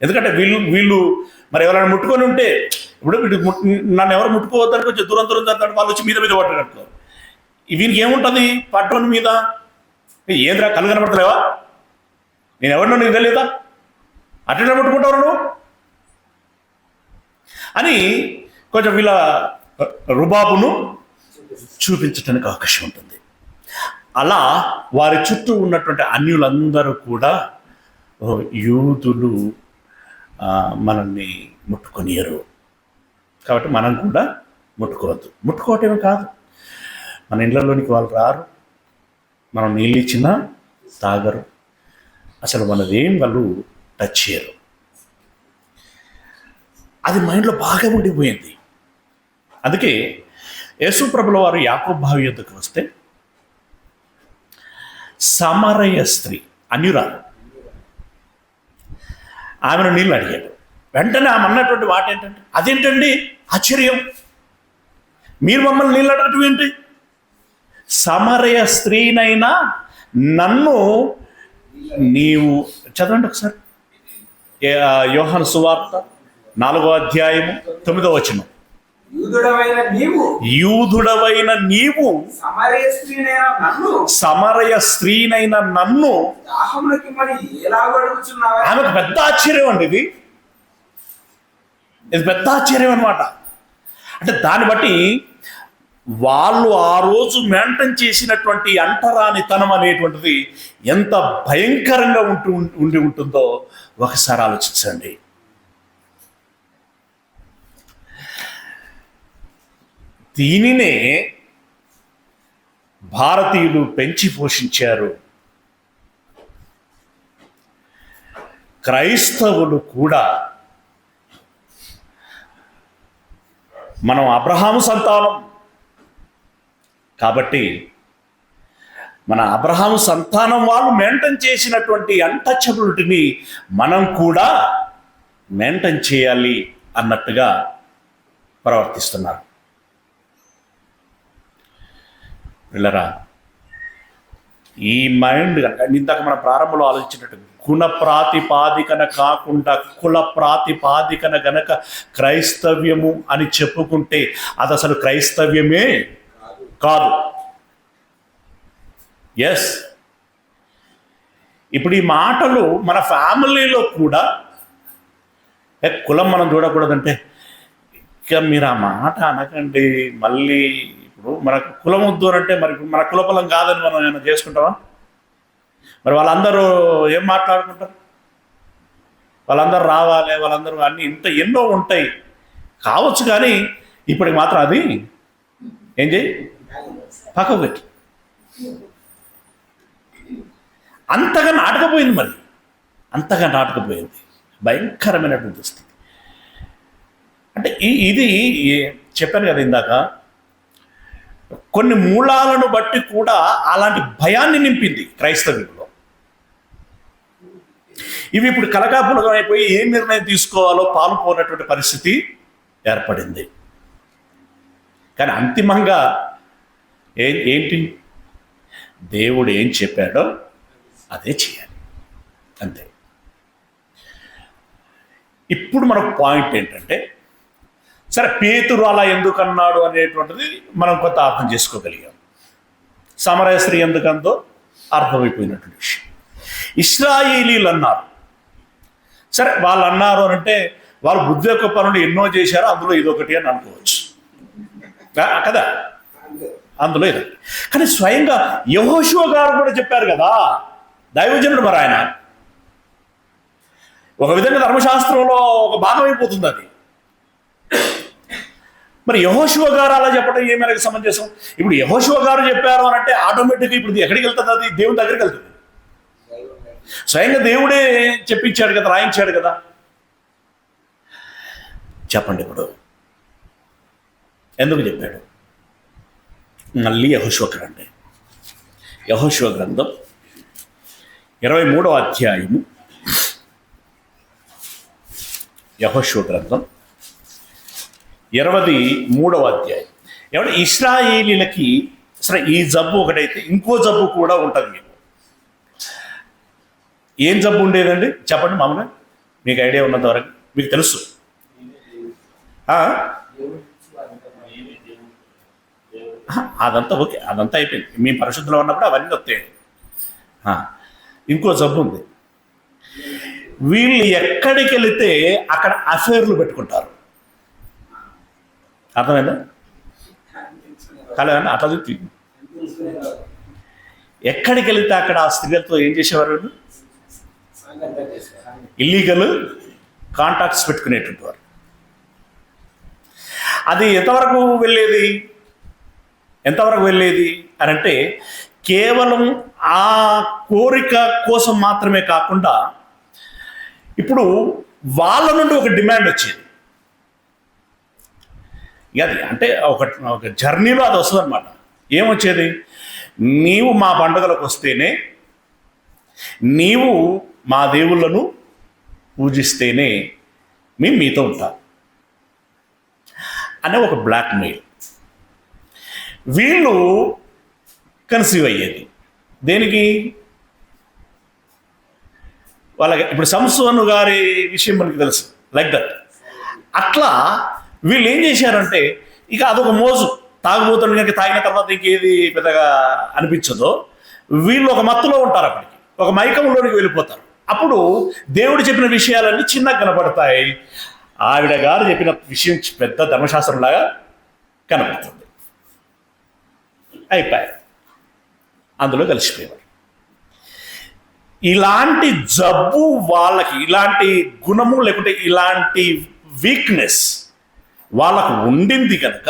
ఎందుకంటే వీళ్ళు మరి ఎవరైనా ముట్టుకొని ఉంటే, ఇప్పుడు నన్ను ఎవరు ముట్టుకోవద్దని కొంచెం దూరం జరుగుతాడు, వాళ్ళు వచ్చి మీద పడ్డాడు అనుకో, వీనికి ఏముంటుంది పట్టణం మీద? ఏంద్రా కళ్ళు కనబడతలేవా? నేను ఎవరినో నీకు తెలియదా? అట్లా ముట్టుకుంటావు నువ్వు అని కొంచెం వీళ్ళ రుబాబును చూపించడానికి అవకాశం ఉంటుంది. అలా వారి చుట్టూ ఉన్నటువంటి అన్యులందరూ కూడా యూదులు మనల్ని ముట్టుకొనియరు కాబట్టి మనం కూడా ముట్టుకోవద్దు. ముట్టుకోవటమే కాదు, మన ఇళ్ళలోనికి వాళ్ళు రారు, మనం నీళ్ళు ఇచ్చినా తాగరు, అసలు మనదేం వాళ్ళు టచ్ చేయరు. అది మైండ్లో బాగా ఉండిపోయింది. అందుకే యేసు ప్రభుల వారు యాకోబు బావి యొద్దకు వస్తే సమరయ స్త్రీ, అన్యురాలు, ఆమెను నీళ్ళు అడిగాడు. వెంటనే ఆమె అన్నటువంటి మాట ఏంటంటే, అదేంటండి ఆశ్చర్యం, మీరు మమ్మల్ని నీళ్ళు అడగటం ఏంటి? సమరయ స్త్రీనైనా నన్ను నీవు, చదవండి ఒకసారి యోహాను సువార్త 4వ అధ్యాయము 9వ వచనం. యూదుడవైన నీవు సమరయ స్త్రీనైన నన్ను. ఆమెకు పెద్ద ఆశ్చర్యం అండి ఇది. ఇది పెద్ద ఆశ్చర్యం అనమాట. అంటే దాన్ని బట్టి వాళ్ళు ఆ రోజు మెయింటైన్ చేసినటువంటి అంటరానితనం అనేటువంటిది ఎంత భయంకరంగా ఉండి ఉంటుందో ఒకసారి ఆలోచించండి. దీనినే భారతీయులు పెంచి పోషించారు. క్రైస్తవులు కూడా మనం అబ్రహాము సంతానం కాబట్టి మన అబ్రహాము సంతానం వాళ్ళు మెయింటైన్ చేసినటువంటి అన్టచబిలిటీని మనం కూడా మెయింటైన్ చేయాలి అన్నట్టుగా ప్రవర్తిస్తున్నారు. పిల్లరా, ఈ మైండ్ కనుక ఇందాక మన ప్రారంభంలో ఆలోచించినట్టు గుణ ప్రాతిపాదికన కాకుండా కుల ప్రాతిపాదికన గనక క్రైస్తవ్యము అని చెప్పుకుంటే అది అసలు క్రైస్తవ్యమే కాదు. ఎస్, ఇప్పుడు ఈ మాటలు మన ఫ్యామిలీలో కూడా కులం మనం చూడకూడదంటే ఇక మీరు ఆ మాట అనకండి. మళ్ళీ ఇప్పుడు మనకు కులం వద్దు అంటే మరి మన కులపలం కాదని మనం ఏమైనా చేసుకుంటామా? మరి వాళ్ళందరూ ఏం మాట్లాడుకుంటారు? వాళ్ళందరూ రావాలి, వాళ్ళందరూ అన్నీ ఎన్నో ఉంటాయి కావచ్చు, కానీ ఇప్పటికి మాత్రం అది ఏం చేయి పక్కకు పెట్టి అంతగా నాటకపోయింది. మరి అంతగా నాటకపోయింది, భయంకరమైనటువంటి స్థితి. అంటే ఇది చెప్పాను కదా ఇందాక, కొన్ని మూలాలను బట్టి కూడా అలాంటి భయాన్ని నింపింది క్రైస్తవ్యంలో. ఇవి ఇప్పుడు కలగాపులగం అయిపోయి ఏ నిర్ణయం తీసుకోవాలో పాలుపోనటువంటి పరిస్థితి ఏర్పడింది. కానీ అంతిమంగా ఏంటి, దేవుడు ఏం చెప్పాడో అదే చేయాలి, అంతే. ఇప్పుడు మనకు పాయింట్ ఏంటంటే, సరే పేతురు అలా ఎందుకు అన్నాడు అనేటువంటిది మనం కొంత అర్థం చేసుకోగలిగాం. సమరయ స్త్రీ ఎందుకందో అర్థమైపోయినటువంటి విషయం. ఇశ్రాయేలీలు అన్నారు, సరే వాళ్ళు అన్నారు అని అంటే వాళ్ళు బుద్ధి యొక్క పనులు ఎన్నో చేశారో అందులో ఇదొకటి అని అనుకోవచ్చు కదా, అందులో ఇది. కానీ స్వయంగా యెహోషువ గారు కూడా చెప్పారు కదా, దైవజనుడు. మరి ఆయన ఒక విధంగా ధర్మశాస్త్రంలో ఒక భాగం అయిపోతుంది అది. మరి యెహోషువ గారు అలా చెప్పడం ఏ మేరకు సమంజసం? ఇప్పుడు యెహోషువ గారు చెప్పారు అని అంటే ఆటోమేటిక్గా ఇప్పుడు ఎక్కడికి వెళ్తుంది? అది దేవుని దగ్గరికి వెళ్తుంది. స్వయంగా దేవుడే చెప్పించాడు కదా, రాయించాడు కదా. చెప్పండి ఇప్పుడు ఎందుకు చెప్పాడు? మళ్ళీ యెహోషువ గ్రంథం, యెహోషువ గ్రంథం 23వ అధ్యాయము, యెహోషువ గ్రంథం 23వ అధ్యాయం. ఏమంటే ఇశ్రాయేలీలకి సరే ఈ జబ్బు ఒకటైతే ఇంకో జబ్బు కూడా ఉంటుంది. మీకు ఏం జబ్బు ఉండేదండి చెప్పండి? మామూలుగా మీకు ఐడియా ఉన్నంత వరకు మీకు తెలుసు. అదంతా ఓకే, అదంతా అయిపోయింది. మీ పరిశుద్ధిలో ఉన్నప్పుడు అవన్నీ వస్తాయి. ఇంకో జబ్బు ఉంది. వీళ్ళు ఎక్కడికి వెళితే అక్కడ అఫేర్లు పెట్టుకుంటారు. అర్థమైందా? కాలేదండి, అట్లా చెప్పి ఎక్కడికి వెళితే అక్కడ ఆ స్త్రీలతో ఏం చేసేవారు? ఇల్లీగల్ కాంటాక్ట్స్ పెట్టుకునేటువంటి వారు. అది ఎంతవరకు వెళ్ళేది అని అంటే కేవలం ఆ కోరిక కోసం మాత్రమే కాకుండా ఇప్పుడు వాళ్ళ నుండి ఒక డిమాండ్ వచ్చేది. అది అంటే ఒక జర్నీలో అది వస్తుంది అనమాట. ఏమొచ్చేది? నీవు మా పండుగలకు వస్తేనే, నీవు మా దేవుళ్ళను పూజిస్తేనే మేము మీతో ఉంటాం అనే ఒక బ్లాక్ మెయిల్. వీళ్ళు కన్సీవ్ అయ్యేది దేనికి? వాళ్ళకి ఇప్పుడు సంసోను గారి విషయం మనకి తెలుసు, లైక్ దట్. అట్లా వీళ్ళు ఏం చేశారంటే ఇక అదొక మోజు, తాగుబోతున్న కనుక తాగిన తర్వాత ఇంకేది పెద్దగా అనిపించదో వీళ్ళు ఒక మత్తులో ఉంటారు, అప్పటికి ఒక మైకంలోనికి వెళ్ళిపోతారు. అప్పుడు దేవుడు చెప్పిన విషయాలన్నీ చిన్నగా కనపడతాయి. ఆవిడ గారు చెప్పిన విషయం పెద్ద ధర్మశాస్త్రంలాగా కనబడుతుంది. అయిపోయాయి, అందులో కలిసిపోయేవారు. ఇలాంటి జబ్బు వాళ్ళకి, ఇలాంటి గుణము లేకుంటే ఇలాంటి వీక్నెస్ వాళ్ళకు ఉండింది కనుక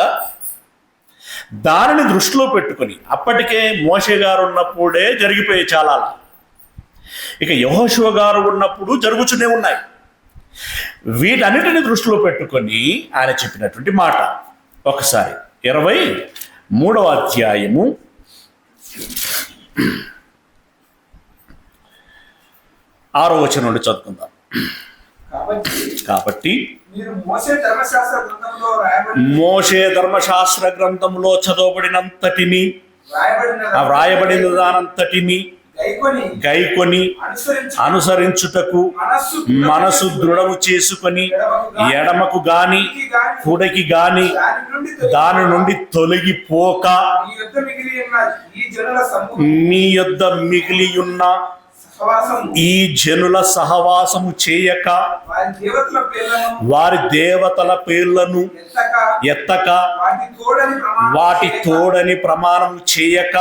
దానిని దృష్టిలో పెట్టుకొని, అప్పటికే మోషే గారు ఉన్నప్పుడే జరిగిపోయే చాలా, ఇక యెహోషువ గారు ఉన్నప్పుడు జరుగుతూనే ఉన్నాయి. వీటన్నిటిని దృష్టిలో పెట్టుకొని ఆయన చెప్పినటువంటి మాట ఒకసారి 23వ అధ్యాయము 6వ వచనం నుండి చదువుకుందాం. కాబట్టి మీరు మోషే ధర్మశాస్త్ర గ్రంథంలో చదవబడినంతటిని, వ్రాయబడిన దానంతటిని గైకొని అనుసరించుటకు మనసు దృఢము చేసుకొని, ఎడమకు గాని కుడికి గాని దాని నుండి తొలగిపోక, మీ యొద్ద మిగిలి ఉన్న ఈ జనుల సహవాసము చేయక, వారి దేవతల పేర్లను ఎత్తక, వాటి తోడని ప్రమాణం చేయక,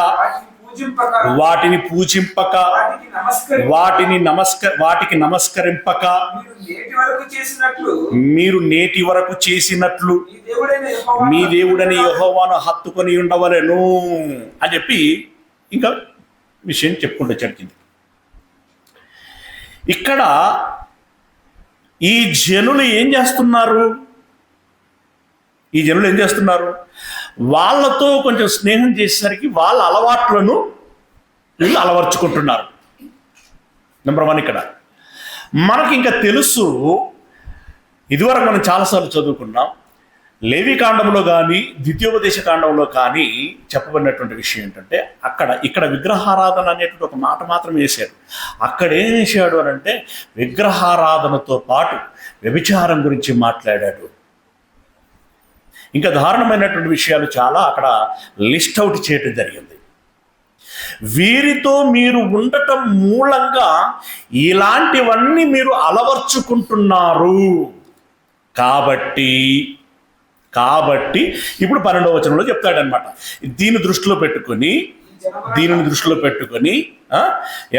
వాటిని పూజింపక, వాటికి నమస్కరింపక, మీరు నేటి వరకు చేసినట్లు మీ దేవుడని యెహోవాను హత్తుకొని ఉండవలెను అని చెప్పి ఇంకా విషయం చెప్పుకుంటూ చెడిచింది. ఇక్కడ ఈ జనులు ఏం చేస్తున్నారు? వాళ్ళతో కొంచెం స్నేహం చేసేసరికి వాళ్ళ అలవాట్లను వీళ్ళు అలవర్చుకుంటున్నారు. నెంబర్ 1. ఇక్కడ మనకి ఇంకా తెలుసు, ఇదివరకు మనం చాలాసార్లు చదువుకున్నాం, లేవి కాండంలో కానీ ద్వితీయోపదేశ కాండంలో కానీ చెప్పబడినటువంటి విషయం ఏంటంటే, ఇక్కడ విగ్రహారాధన అనేటువంటి ఒక మాట మాత్రం వేశాడు. అక్కడ ఏం వేసాడు అని అంటే, విగ్రహారాధనతో పాటు వ్యభిచారం గురించి మాట్లాడాడు. ఇంకా దారుణమైనటువంటి విషయాలు చాలా అక్కడ లిస్ట్ అవుట్ చేయడం జరిగింది. వీరితో మీరు ఉండటం మూలంగా ఇలాంటివన్నీ మీరు అలవర్చుకుంటున్నారు కాబట్టి ఇప్పుడు 12వ వచనంలో చెప్తాడనమాట. దీనిని దృష్టిలో పెట్టుకొని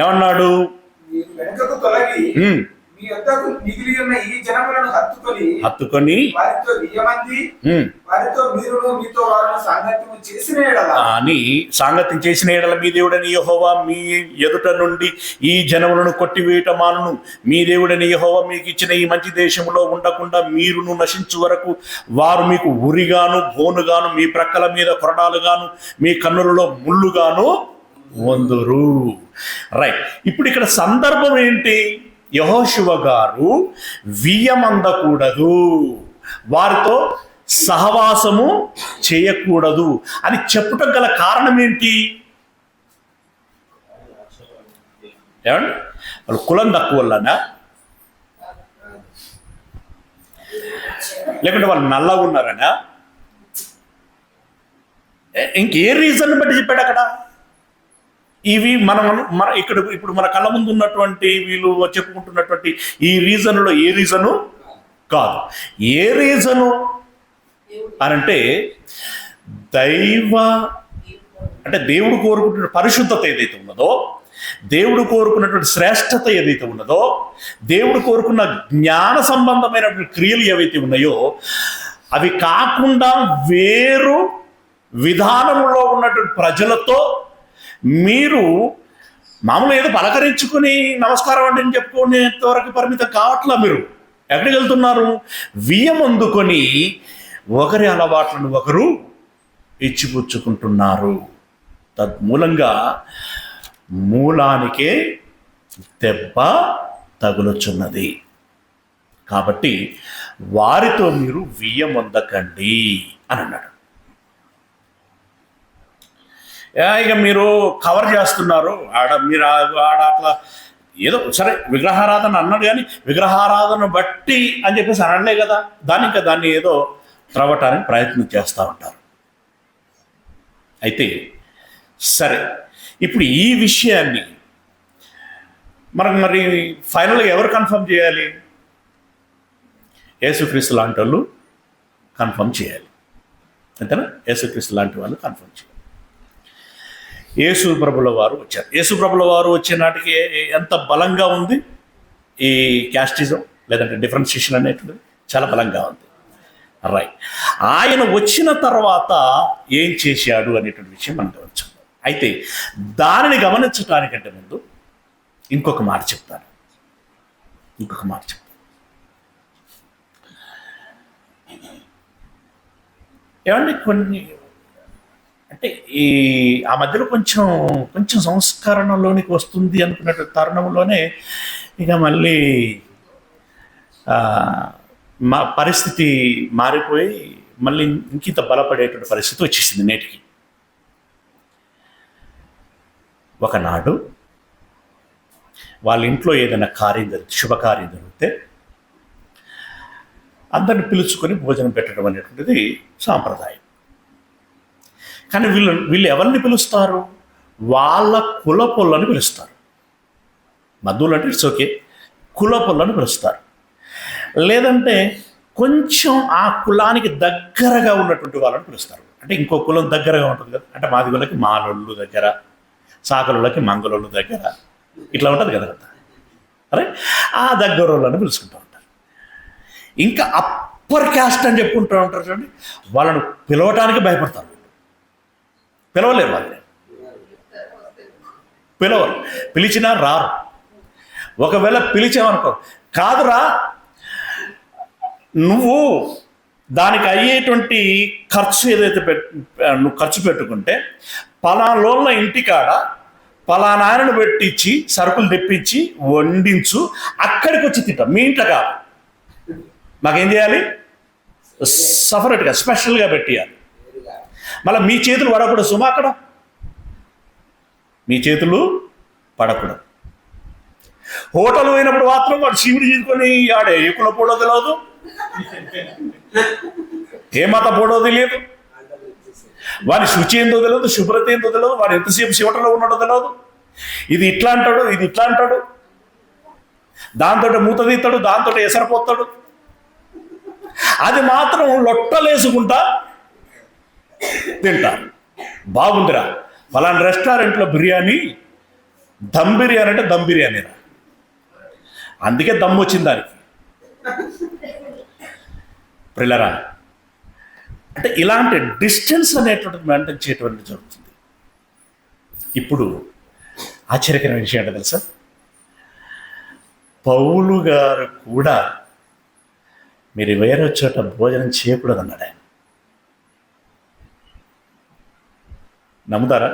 ఏమన్నాడు? మిగిలి ఉన్న ఈ జనములను హత్తుకొని సాంగత్యం చేసిన ఎడల మీ దేవుడని యెహోవా మీ ఎదుట నుండి ఈ జనములను కొట్టివేయట మానును. మీ దేవుడని యెహోవా మీకు ఇచ్చిన ఈ మంచి దేశంలో ఉండకుండా మీరును నశించు వరకు వారు మీకు ఉరిగాను, బోనుగాను, మీ ప్రక్కల మీద కొరడాలుగాను, మీ కన్నులలో ముళ్ళుగాను వందురు. రైట్, ఇప్పుడు ఇక్కడ సందర్భం ఏంటి? యెహోషువ గారు వియ్యమందకూడదు, వారితో సహవాసము చేయకూడదు అని చెప్పుటం గల కారణం ఏంటి? ఏమండి, వాళ్ళు కులం తక్కువ వల్లనా, లేకుంటే వాళ్ళు నల్లగా ఉన్నారనా, ఇంకే రీజన్ బట్టి చెప్పాడు అక్కడ? ఇవి ఇప్పుడు మన కళ్ళ ముందు ఉన్నటువంటి వీళ్ళు చెప్పుకుంటున్నటువంటి ఈ రీజన్లో ఏ రీజను కాదు. ఏ రీజను అనంటే దేవుడు కోరుకుంటున్న పరిశుద్ధత ఏదైతే ఉన్నదో, దేవుడు కోరుకున్నటువంటి శ్రేష్టత ఏదైతే ఉన్నదో, దేవుడు కోరుకున్న జ్ఞాన సంబంధమైనటువంటి క్రియలు ఏవైతే ఉన్నాయో అవి కాకుండా వేరు విధానంలో ఉన్నటువంటి ప్రజలతో మీరు మామూలు ఏదో పలకరించుకుని నమస్కారం అంటే చెప్పుకునేంత వరకు పరిమితం కావట్లా. మీరు ఎక్కడికి వెళ్తున్నారు? వియ్యం అందుకొని ఒకరి అలవాట్లను ఒకరు ఇచ్చిపుచ్చుకుంటున్నారు. తద్మూలంగా మూలానికే దెబ్బ తగులుచున్నది. కాబట్టి వారితో మీరు వియ్యం అందకండి అని అన్నాడు. ఇక మీరు కవర్ చేస్తున్నారు మీరు అట్లా ఏదో సరే విగ్రహారాధన అన్నాడు, కానీ విగ్రహారాధన బట్టి అని చెప్పేసి అనలే కదా, దాన్ని ఏదో త్రవ్వటానికి ప్రయత్నం చేస్తూ ఉంటారు. అయితే సరే, ఇప్పుడు ఈ విషయాన్ని మరి ఫైనల్గా ఎవరు కన్ఫర్మ్ చేయాలి? యేసుక్రీస్తు లాంటి వాళ్ళు కన్ఫర్మ్ చేయాలి. అంతేనా? యేసుక్రీస్తు లాంటి వాళ్ళు కన్ఫర్మ్ చేయాలి. యేసు ప్రభుల వారు వచ్చారు. యేసు ప్రభుల వారు వచ్చే నాటికి ఎంత బలంగా ఉంది ఈ క్యాస్టిజం లేదంటే డిఫరెన్షియేషన్ అనేటువంటిది, చాలా బలంగా ఉంది. రైట్. ఆయన వచ్చిన తర్వాత ఏం చేశాడు అనేటువంటి విషయం మనం గమనించాం. అయితే దానిని గమనించడానికంటే ముందు ఇంకొక మాట చెప్తాను. ఏమండి, కొన్ని అంటే ఆ మధ్యలో కొంచెం సంస్కరణలోనికి వస్తుంది అనుకున్న తరుణంలోనే ఇక మళ్ళీ మా పరిస్థితి మారిపోయి మళ్ళీ ఇంకింత బలపడేటువంటి పరిస్థితి వచ్చేసింది నేటికి. ఒకనాడు వాళ్ళ ఇంట్లో ఏదైనా శుభకార్యం జరిగితే అందరిని పిలుచుకొని భోజనం పెట్టడం అనేటువంటిది సాంప్రదాయం. కానీ వీళ్ళు ఎవరిని పిలుస్తారు? వాళ్ళ కులపొల్లని పిలుస్తారు. బంధువులు అంటే ఇట్స్ ఓకే, కులపొల్లని పిలుస్తారు. లేదంటే కొంచెం ఆ కులానికి దగ్గరగా ఉన్నటువంటి వాళ్ళని పిలుస్తారు. అంటే ఇంకో కులం దగ్గరగా ఉంటుంది కదా, అంటే మాదిగోళ్ళకి మాలోళ్ళు దగ్గర, సాకలోళ్ళకి మంగళోళ్ళు దగ్గర, ఇట్లా ఉంటుంది కదా. అరే ఆ దగ్గర వాళ్ళని పిలుచుకుంటూ ఉంటారు. ఇంకా అప్పర్ క్యాస్ట్ అని చెప్పుకుంటూ ఉంటారు చూడండి, వాళ్ళను పిలవటానికి భయపడతారు. పిలవలేరు వాళ్ళని, పిలిచినా రారు. ఒకవేళ పిలిచామనుకో, కాదురా నువ్వు దానికి అయ్యేటువంటి ఖర్చు ఏదైతే నువ్వు ఖర్చు పెట్టుకుంటే పలానోళ్ళ ఇంటికాడ పలానాయనను పెట్టించి సరుకులు తెప్పించి వండించు, అక్కడికి వచ్చి తింటాం, మీ ఇంట్లో కాదు. మాకేం చేయాలి? సపరేట్గా స్పెషల్గా పెట్టియాలి. మళ్ళీ మీ చేతులు పడకూడదు సుమా, అక్కడ మీ చేతులు పడకూడదు. హోటల్ పోయినప్పుడు మాత్రం వాడు శివుడు తీసుకొని ఆడే ఏ కుల పోడో తెలియదు, ఏ మత పోడో తెలియదు, వాడి శుచి ఏందో తెలియదు, శుభ్రత ఏందో తెలియదు, వాడు ఎంతసేపు శివటలో ఉన్నాడో తెలియదు. ఇది ఇట్లా అంటాడు, ఇది ఇట్లా అంటాడు, దాంతో మూత తీస్తాడు, దాంతో ఎసరిపోతాడు. అది మాత్రం లొట్టలేసుకుంటా తింటారు. బాగుందిరా ఫలానా రెస్టారెంట్లో బిర్యానీ, దమ్ బిర్యానీ అంటే దమ్ బిర్యానీరా, అందుకే దమ్ వచ్చింది దానికి. ప్రిల్లరా, అంటే ఇలాంటి డిస్టెన్స్ అనేటువంటిది మెయింటైన్ చేయటువంటి జరుగుతుంది. ఇప్పుడు ఆశ్చర్యకరమైన విషయం ఏంటో తెలుసా, పౌలు గారు కూడా మీరు వేరే చోట భోజనం చేయకూడదు అన్నాడు ఆయన. నమ్ముతారా?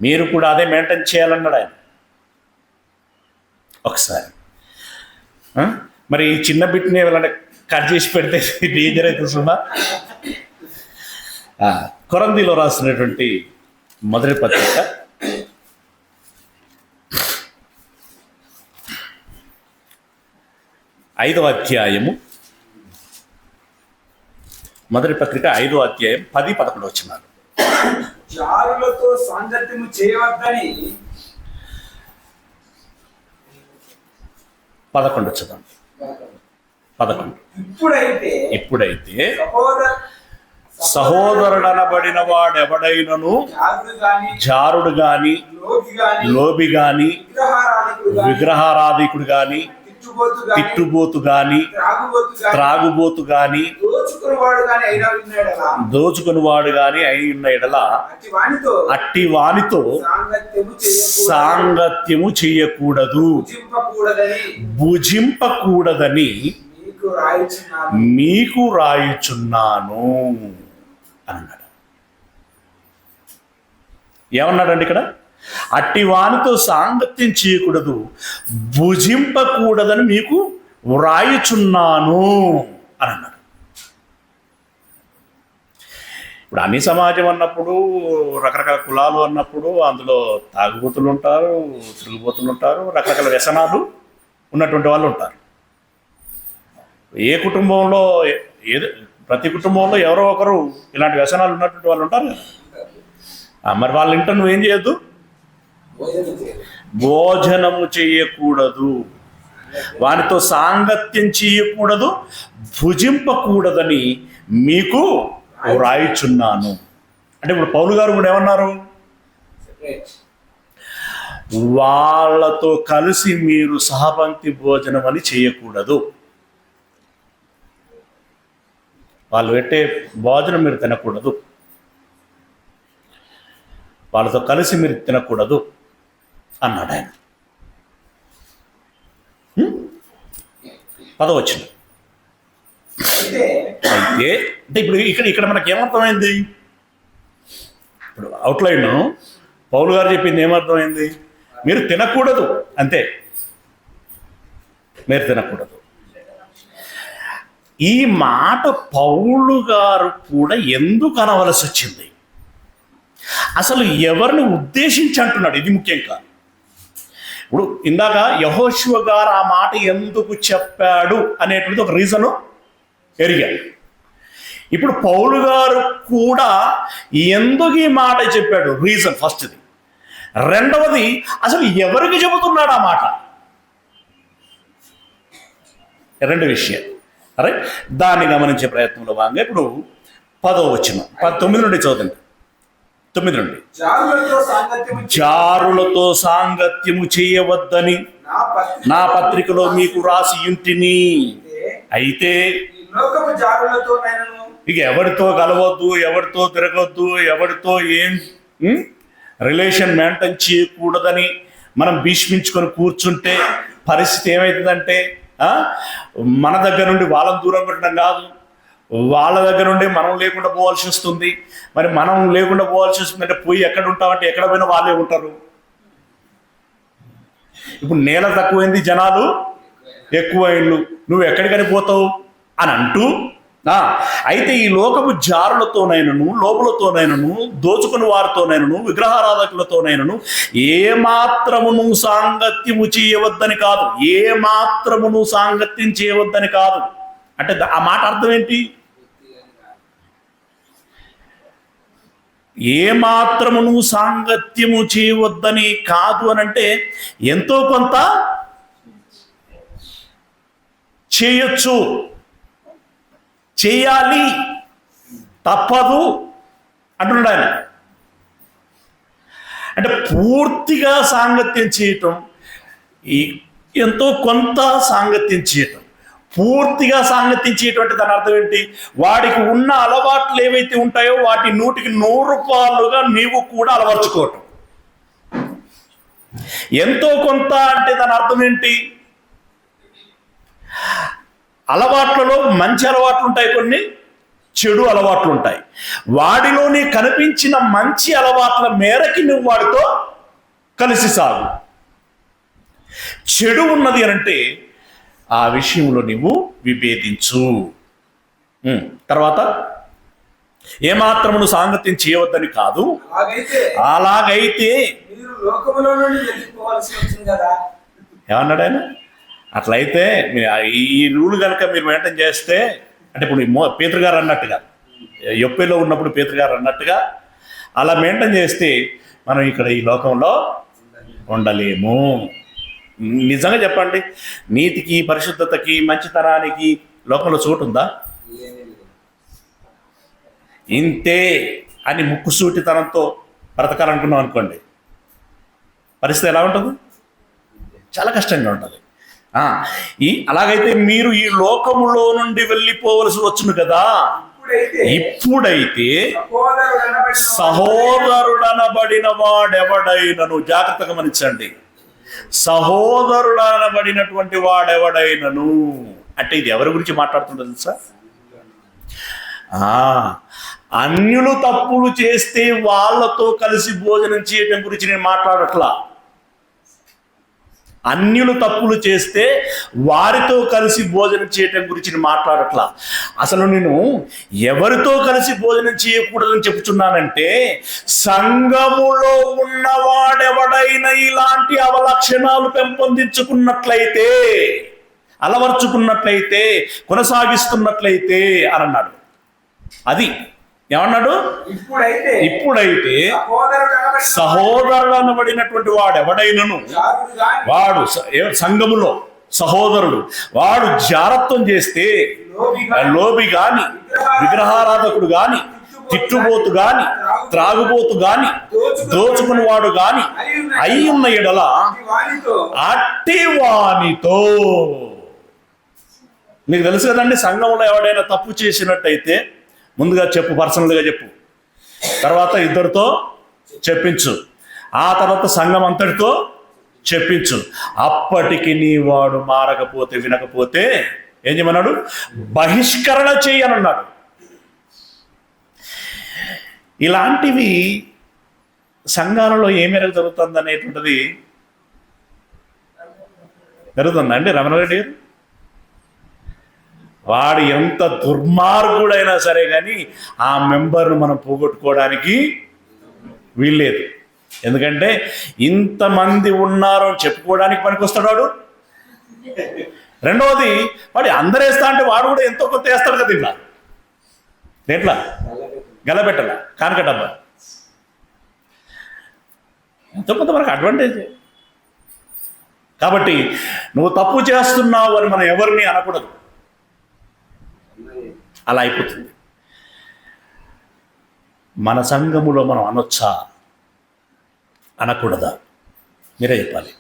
మీరు కూడా అదే మెయింటైన్ చేయాలన్నాడు ఆయన. ఒకసారి మరి ఈ చిన్న బిట్ని ఎవరైనా కట్ చేసి పెడితే డేంజర్ అయితే సుమా. కొరంథీలో రాసినటువంటి మొదటి పత్రిక 5వ అధ్యాయము, మొదటి పత్రిక 5వ అధ్యాయం 10-11 వచనాలు. జారులతో సాంగత్యము చేయవద్దని 11 చదవండి. 11. ఇప్పుడైతే సహోదరుడనబడిన వాడెవడైనను జారుడు గాని, లోబి గాని, విగ్రహారాధికుడు గాని, తిట్టుబోతు గాని, త్రాగుబోతు గాని, దోచుకునివాడు గాని అయి ఉన్న ఎడల అట్టి వానితో సాంగత్యము చెయ్యకూడదు, భుజింపకూడదని మీకు రాయుచున్నాను అన్నాడు. ఏమన్నాడండి ఇక్కడ? అట్టి వానితో సాంగత్యం చేయకూడదు, భుజింపకూడదని మీకు వ్రాయుచున్నాను అని అన్నాడు. ఇప్పుడు అన్ని సమాజం అన్నప్పుడు, రకరకాల కులాలు అన్నప్పుడు అందులో తాగుబోతులు ఉంటారు, తిరుగుబోతులు ఉంటారు, రకరకాల వ్యసనాలు ఉన్నటువంటి వాళ్ళు ఉంటారు. ఏ కుటుంబంలో ప్రతి కుటుంబంలో ఎవరో ఒకరు ఇలాంటి వ్యసనాలు ఉన్నటువంటి వాళ్ళు ఉంటారు కదా. మరి వాళ్ళ ఇంట నువ్వేం చేయొద్దు, భోజనము చేయకూడదు, వానితో సాంగత్యం చేయకూడదు, భుజింపకూడదని మీకు వ్రాయుచున్నాను. అంటే ఇప్పుడు పౌలు గారు కూడా ఏమన్నారు? వాళ్ళతో కలిసి మీరు సహపంక్తి భోజనం అని చేయకూడదు. వాళ్ళు పెట్టే భోజనం మీరు తినకూడదు, వాళ్ళతో కలిసి మీరు తినకూడదు అన్నాడు ఆయన. 10వ వచనం. అయితే అంటే ఇప్పుడు ఇక్కడ మనకి ఏమర్థమైంది? ఇప్పుడు అవుట్లైన్ పౌలు గారు చెప్పింది ఏమర్థమైంది? మీరు తినకూడదు, అంతే, మీరు తినకూడదు. ఈ మాట పౌలు గారు కూడా ఎందుకు అనవలసి వచ్చింది? అసలు ఎవరిని ఉద్దేశించి అంటున్నాడు? ఇది ముఖ్యంగా. ఇప్పుడు ఇందాక యెహోషువ గారు ఆ మాట ఎందుకు చెప్పాడు అనేటువంటి ఒక రీజను ఎరిగాడు. ఇప్పుడు పౌలు గారు కూడా ఎందుకు ఈ మాట చెప్పాడు? రీజన్ ఫస్ట్ది. రెండవది, అసలు ఎవరికి చెబుతున్నాడు ఆ మాట? రెండు విషయాలు. అరే దాన్ని గమనించే ప్రయత్నంలో భాగంగా ఇప్పుడు 10వ వచనం 9 నుండి చదువుతుంది. 9 నుండి. జారులతో సాంగత్యము చేయవద్దని నా పత్రికలో మీకు రాసి ఉంటిని. అయితే ఇక ఎవరితో కలవద్దు, ఎవరితో తిరగొద్దు, ఎవరితో ఏం రిలేషన్ మెయింటైన్ చేయకూడదని మనం భీష్మించుకొని కూర్చుంటే పరిస్థితి ఏమవుతుందంటే, మన దగ్గర నుండి వాళ్ళని దూరం పెట్టడం కాదు, వాళ్ళ దగ్గర నుండి మనం లేకుండా పోవాల్సి వస్తుంది. మరి మనం లేకుండా పోవాల్సి వస్తుందంటే పోయి ఎక్కడ ఉంటామంటే ఎక్కడ పోయినా వాళ్ళే ఉంటారు. ఇప్పుడు నేల తక్కువైంది, జనాలు ఎక్కువైండు, నువ్వు ఎక్కడికని పోతావు అని అంటూ, అయితే ఈ లోకపు జారులతోనైనను, లోపులతోనైనను, దోచుకుని వారితోనైనను, విగ్రహారాధకులతోనైనను ఏమాత్రమును సాంగత్యము చేయవద్దని కాదు, ఏమాత్రమును సాంగత్యం చేయవద్దని కాదు. అంటే ఆ మాట అర్థం ఏంటి? ఏమాత్రమును సాంగత్యము చేయవద్దని కాదు అని అంటే ఎంతో కొంత చేయొచ్చు, చేయాలి, తప్పదు అంటున్నాడు ఆయన. అంటే పూర్తిగా సాంగత్యం చేయటం, ఎంతో కొంత సాంగత్యం చేయటం, పూర్తిగా సాంగత్యం చేయటం అంటే దాని అర్థం ఏంటి? వాడికి ఉన్న అలవాట్లు ఏవైతే ఉంటాయో వాటి 100కి 100 నీవు కూడా అలవర్చుకోవటం. ఎంతో కొంత అంటే దాని అర్థం ఏంటి? అలవాట్లలో మంచి అలవాట్లు ఉంటాయి, కొన్ని చెడు అలవాట్లు ఉంటాయి. వాడిలోని కనిపించిన మంచి అలవాట్ల మేరకి నువ్వు వాడితో కలిసి సాగు. చెడు ఉన్నది అనంటే ఆ విషయంలో నువ్వు విభేదించు. తర్వాత ఏమాత్రమును సాంగత్యం చేయవద్దని కాదు, అలాగైతే ఏమన్నాడు ఆయన? అట్లయితే ఈ రూల్ కనుక మీరు మెయింటైన్ చేస్తే, అంటే ఇప్పుడు పేతురు గారు అన్నట్టుగా, యొప్పేలో ఉన్నప్పుడు పేతురు గారు అన్నట్టుగా అలా మెయింటైన్ చేస్తే మనం ఇక్కడ ఈ లోకంలో ఉండలేము. నిజంగా చెప్పండి, నీతికి, పరిశుద్ధతకి, మంచితనానికి లోకంలో చోటు ఉందా? ఇంతే అని ముక్కుసూటితనంతో బ్రతకాలనుకున్నాం అనుకోండి, పరిస్థితి ఎలా ఉంటుంది? చాలా కష్టంగా ఉంటుంది. అలాగైతే మీరు ఈ లోకములో నుండి వెళ్ళిపోవలసి వచ్చును కదా. ఇప్పుడైతే సహోదరుడనబడిన వాడెవడైనను, జాగ్రత్తగా గమనించండి, సహోదరుడనబడినటువంటి వాడెవడైనను అంటే ఇది ఎవరి గురించి మాట్లాడుతుంటుంది సార్? అన్యులు తప్పులు చేస్తే వాళ్ళతో కలిసి భోజనం చేయటం గురించి నేను మాట్లాడట్లా. అన్యులు తప్పులు చేస్తే వారితో కలిసి భోజనం చేయటం గురించి నేను మాట్లాడట్లా. అసలు నేను ఎవరితో కలిసి భోజనం చేయకూడదని చెప్తున్నానంటే, సంఘములో ఉన్నవాడెవడైనా ఇలాంటి అవలక్షణాలు పెంపొందించుకున్నట్లయితే, అలవర్చుకున్నట్లయితే, కొనసాగిస్తున్నట్లయితే అని అన్నాడు. అది ఏమన్నాడు? ఇప్పుడైతే సహోదరుడు అనబడినటువంటి వాడు ఎవడైనను, వాడు సంఘములో సహోదరుడు వాడు జారత్వం చేస్తే, లోబి గాని, విగ్రహారాధకుడు గాని, తిట్టుబోతు గాని, త్రాగుబోతు గాని, దోచుకుని వాడు గాని అయి ఉన్న ఎడల అట్టి వానితో. మీకు తెలుసు కదండి, సంఘంలో ఎవడైనా తప్పు చేసినట్టయితే ముందుగా చెప్పు, పర్సనల్గా చెప్పు, తర్వాత ఇద్దరితో చెప్పించు, ఆ తర్వాత సంఘం అంతటితో చెప్పించు. అప్పటికి నీ వాడు మారకపోతే, వినకపోతే ఏం చేయమన్నాడు? బహిష్కరణ చేయనన్నాడు. ఇలాంటివి సంఘాలలో ఏ మేరకు జరుగుతుంది అనేటువంటిది జరుగుతుందండి. రమణారెడ్డి గారు, వాడు ఎంత దుర్మార్గుడైనా సరే కానీ ఆ మెంబర్ను మనం పోగొట్టుకోవడానికి వీల్లేదు. ఎందుకంటే ఇంతమంది ఉన్నారు అని చెప్పుకోవడానికి పనికొస్తాడు వాడు. రెండవది, వాడు అందరు వేస్తా అంటే వాడు కూడా ఎంతో కొంత వేస్తాడు కదా. ఇట్లా దేంట్లా గెలబెట్టాల కానుక డబ్బా ఎంతో కొంత మనకు అడ్వాంటేజ్. కాబట్టి నువ్వు తప్పు చేస్తున్నావు అని మనం ఎవరిని అనకూడదు. అలా అయిపోతుంది. మన సంఘములో మనం అనొచ్చా, అనకూడదా? మీరే చెప్పాలి.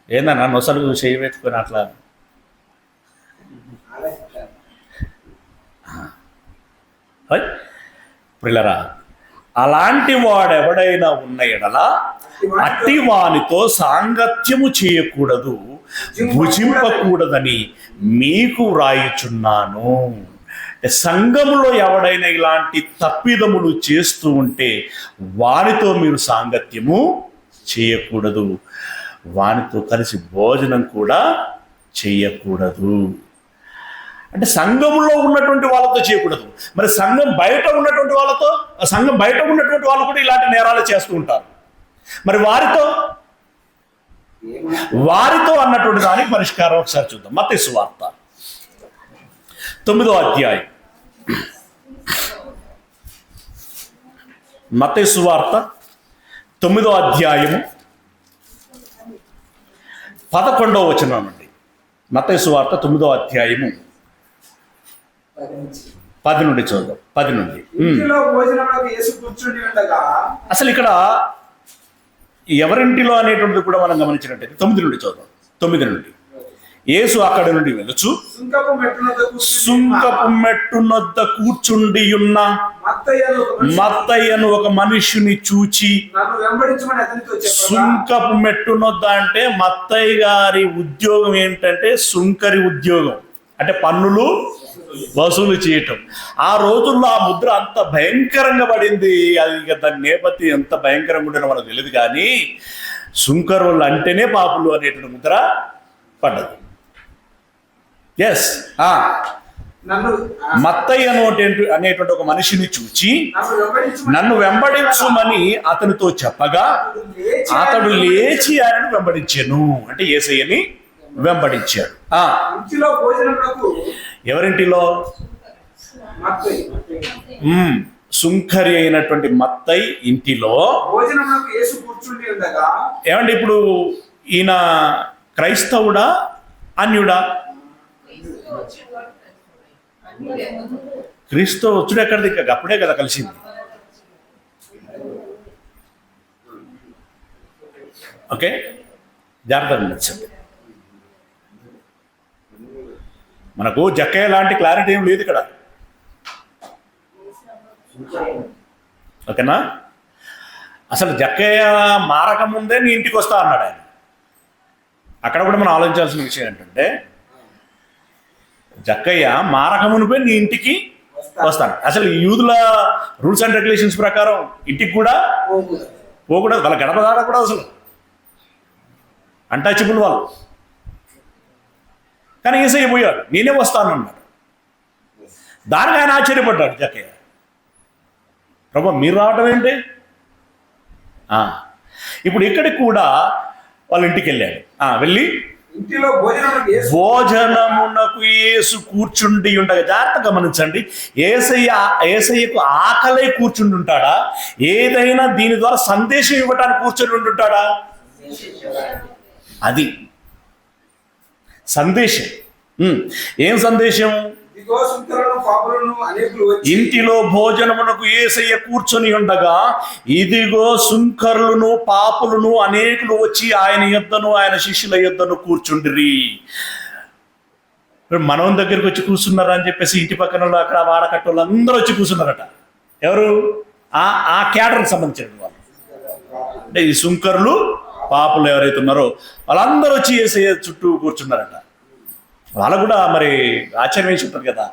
ఏందన్నా నొసలు చేయబెట్టుకొని అట్లా? పిల్లరా, అలాంటి వాడెవడైనా ఉన్న ఎడల అట్టి వానితో సాంగత్యము చేయకూడదు, భుజింపకూడదని మీకు వ్రాయుచున్నాను. సంఘములో ఎవడైనా ఇలాంటి తప్పిదములు చేస్తూ ఉంటే వానితో మీరు సాంగత్యము చేయకూడదు, వానితో కలిసి భోజనం కూడా చేయకూడదు. అంటే సంఘంలో ఉన్నటువంటి వాళ్ళతో చేయకూడదు. మరి సంఘం బయట ఉన్నటువంటి వాళ్ళతో, సంఘం బయట ఉన్నటువంటి వాళ్ళు కూడా ఇలాంటి నేరాలు చేస్తూ ఉంటారు. మరి వారితో అన్నటువంటి దానికి పరిష్కారం ఒకసారి చూద్దాం. మత్తయి సువార్త 9వ అధ్యాయం. మత్తయి సువార్త 9వ అధ్యాయము 11వ వచనం అండి. మత్తయి సువార్త 9వ అధ్యాయము 10 నుండి చూద్దాం. 10 నుండి. అసలు ఇక్కడ ఎవరింటిలో అనేటువంటిది కూడా మనం గమనించినట్టయితే 9 నుండి చూద్దాం. 9 నుండి. యేసు అక్కడి నుండి వెలుచు సుంకపు మెట్టునొద్ద కూర్చుండి ఉన్న మత్తయ్యను ఒక మనుష్యుని చూచి, సుంకపు మెట్టునొద్ద అంటే మత్తయ్య గారి ఉద్యోగం ఏంటంటే సుంకరి ఉద్యోగం, అంటే పన్నులు వసూలు చేయటం. ఆ రోజుల్లో ఆ ముద్ర అంత భయంకరంగా పడింది. అది ఇక దాని నేపథ్యం ఎంత భయంకరంగా ఉండేనో మనకు తెలియదు, కానీ సుంకరులు అంటేనే పాపులు అనేటువంటి ముద్ర పడ్డది. ఎస్. మత్తయ్య అనేటువంటి ఒక మనిషిని చూచి నన్ను వెంబడించుమని అతనితో చెప్పగా అతడు లేచి ఆయనను వెంబడించాను. అంటే యేసయ్యని వెంబడించాడు. ఎవరింటిలో? సుంకరి అయినటువంటి మత్తయి ఇంటిలో. ఏమండి, ఇప్పుడు ఈయన క్రైస్తవుడా, అన్యుడా? క్రీస్తు వచ్చుడు ఎక్కడిది? ఇంకా అప్పుడే కదా కలిసింది. ఓకే, జాగ్రత్తగా నచ్చండి. మనకు జక్కయ్య లాంటి క్లారిటీ ఏం లేదు ఇక్కడ. ఓకేనా? అసలు జక్కయ్య మారక ముందే నీ ఇంటికి వస్తా అన్నాడు ఆయన. అక్కడ కూడా మనం ఆలోచించాల్సిన విషయం ఏంటంటే, జక్కయ్య మారక మునిపే నీ ఇంటికి వస్తాను. అసలు యూదుల రూల్స్ అండ్ రెగ్యులేషన్స్ ప్రకారం ఇంటికి కూడా పోకూడదు, వాళ్ళ గడప దాడకూడదు, అసలు అన్టచబుల్ వాళ్ళు. కానీ యేసయ్య పోయాడు, నేనే వస్తాను అన్నాడు. దానికి ఆయన ఆశ్చర్యపడ్డాడు జక్కయ్య. ప్రభు మీరు రావటం ఏంటి? ఇప్పుడు ఇక్కడికి కూడా వాళ్ళ ఇంటికి వెళ్ళాడు. వెళ్ళి ఇంటిలో భోజనమునకు యేసు భోజనమునకు యేసు కూర్చుండి ఉండగా, జాగ్రత్తగా గమనించండి, యేసయ్యకు ఆకలై కూర్చుండి ఉంటాడా, ఏదైనా దీని ద్వారా సందేశం ఇవ్వడానికి కూర్చొని ఉంటుంటాడా? అది సందేశం. ఏం సందేశం? ఇదిగో సుంకరులను పాపులను అనేకులు వచ్చి ఇంటిలో భోజనమునకు యేసయ్య కూర్చొని ఉండగా, ఇదిగో సుంకరులను పాపులను అనేకులు వచ్చి ఆయన యొద్దను ఆయన శిష్యుల యొద్దను కూర్చుండిరి. మనం దగ్గరికి వచ్చి కూర్చున్నారా అని చెప్పేసి ఇంటి పక్కన వాళ్ళు, అక్కడ వాడకట్టోళ్ళు అందరూ వచ్చి కూర్చున్నారట. ఎవరు? ఆ క్యాడర్కి సంబంధించిన వాళ్ళు. అంటే ఈ సుంకరులు పాపులు ఎవరైతే ఉన్నారో వాళ్ళందరూ వచ్చి యేసయ్య చుట్టూ కూర్చున్నారట. వాళ్ళకు కూడా మరి ఆశ్చర్యం వేసి ఉంటుంది కదా,